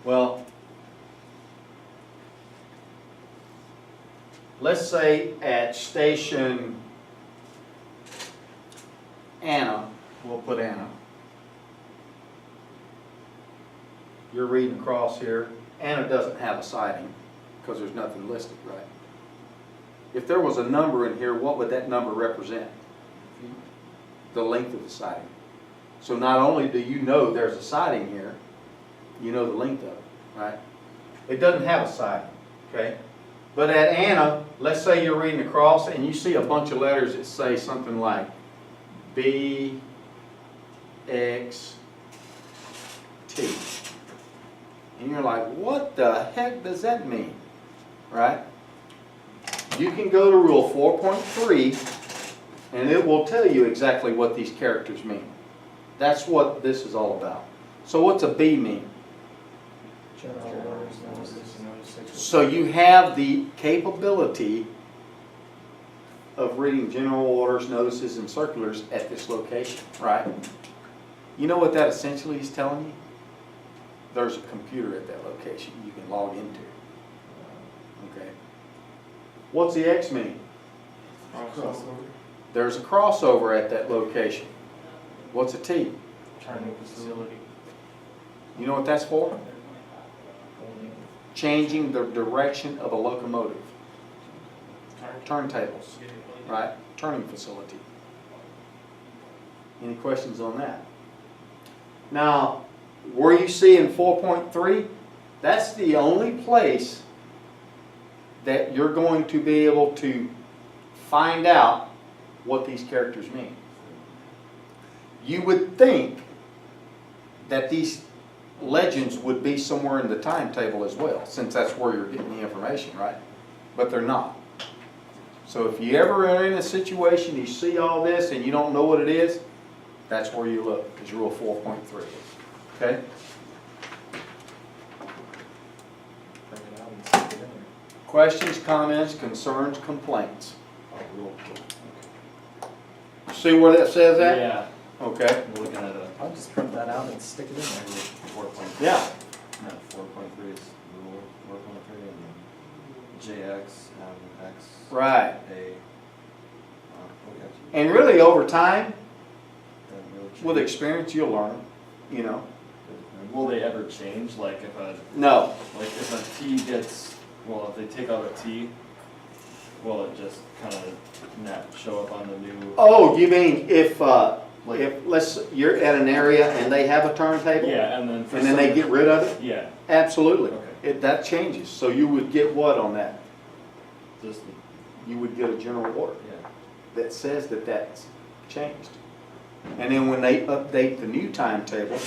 Well, let's say at station Anna, we'll put Anna. You're reading across here. Anna doesn't have a siding because there's nothing listed, right? If there was a number in here, what would that number represent? The length of the siding. So not only do you know there's a siding here, you know the length of it, right? It doesn't have a siding, okay? But at Anna, let's say you're reading across and you see a bunch of letters that say something like B, X, T. And you're like, what the heck does that mean? Right? You can go to Rule 4.3 and it will tell you exactly what these characters mean. That's what this is all about. So what's a B mean? General orders, notices, and notices. So you have the capability of reading general orders, notices, and circulars at this location, right? You know what that essentially is telling you? There's a computer at that location you can log into. Okay. What's the X mean? Crossover. There's a crossover at that location. What's a T? Turning facility. You know what that's for? Changing the direction of a locomotive. Turntables, right? Turning facility. Any questions on that? Now, where you see in 4.3, that's the only place that you're going to be able to find out what these characters mean. You would think that these legends would be somewhere in the timetable as well, since that's where you're getting the information, right? But they're not. So if you ever are in a situation, you see all this and you don't know what it is, that's where you look, is Rule 4.3. Okay? Bring it out and stick it in there. Questions, comments, concerns, complaints? See where that says that? Yeah, Okay. I'm looking at a I'll just print that out and stick it in there. 4.3. Yeah. No, 4.3 is rule 4.3 and then JX, X, Right. A. And really, over time, Doesn't really change. with experience, you'll learn, you know. Will they ever change, like No, if a T gets, well, if they take out a T, will it just kinda not show up on the new? oh, you mean if you're at an area and they have a turntable? Yeah, and then for And then they some- get rid of it? Yeah, Absolutely. okay, That changes. So you would get what on that? just, You would get a general order yeah, that says that that's changed. And then when they update the new timetable,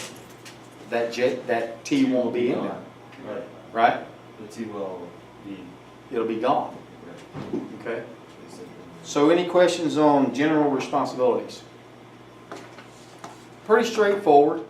that T won't be in there, right, right? the T will be, It'll be gone, right, okay? basically. So any questions on general responsibilities? Pretty straightforward.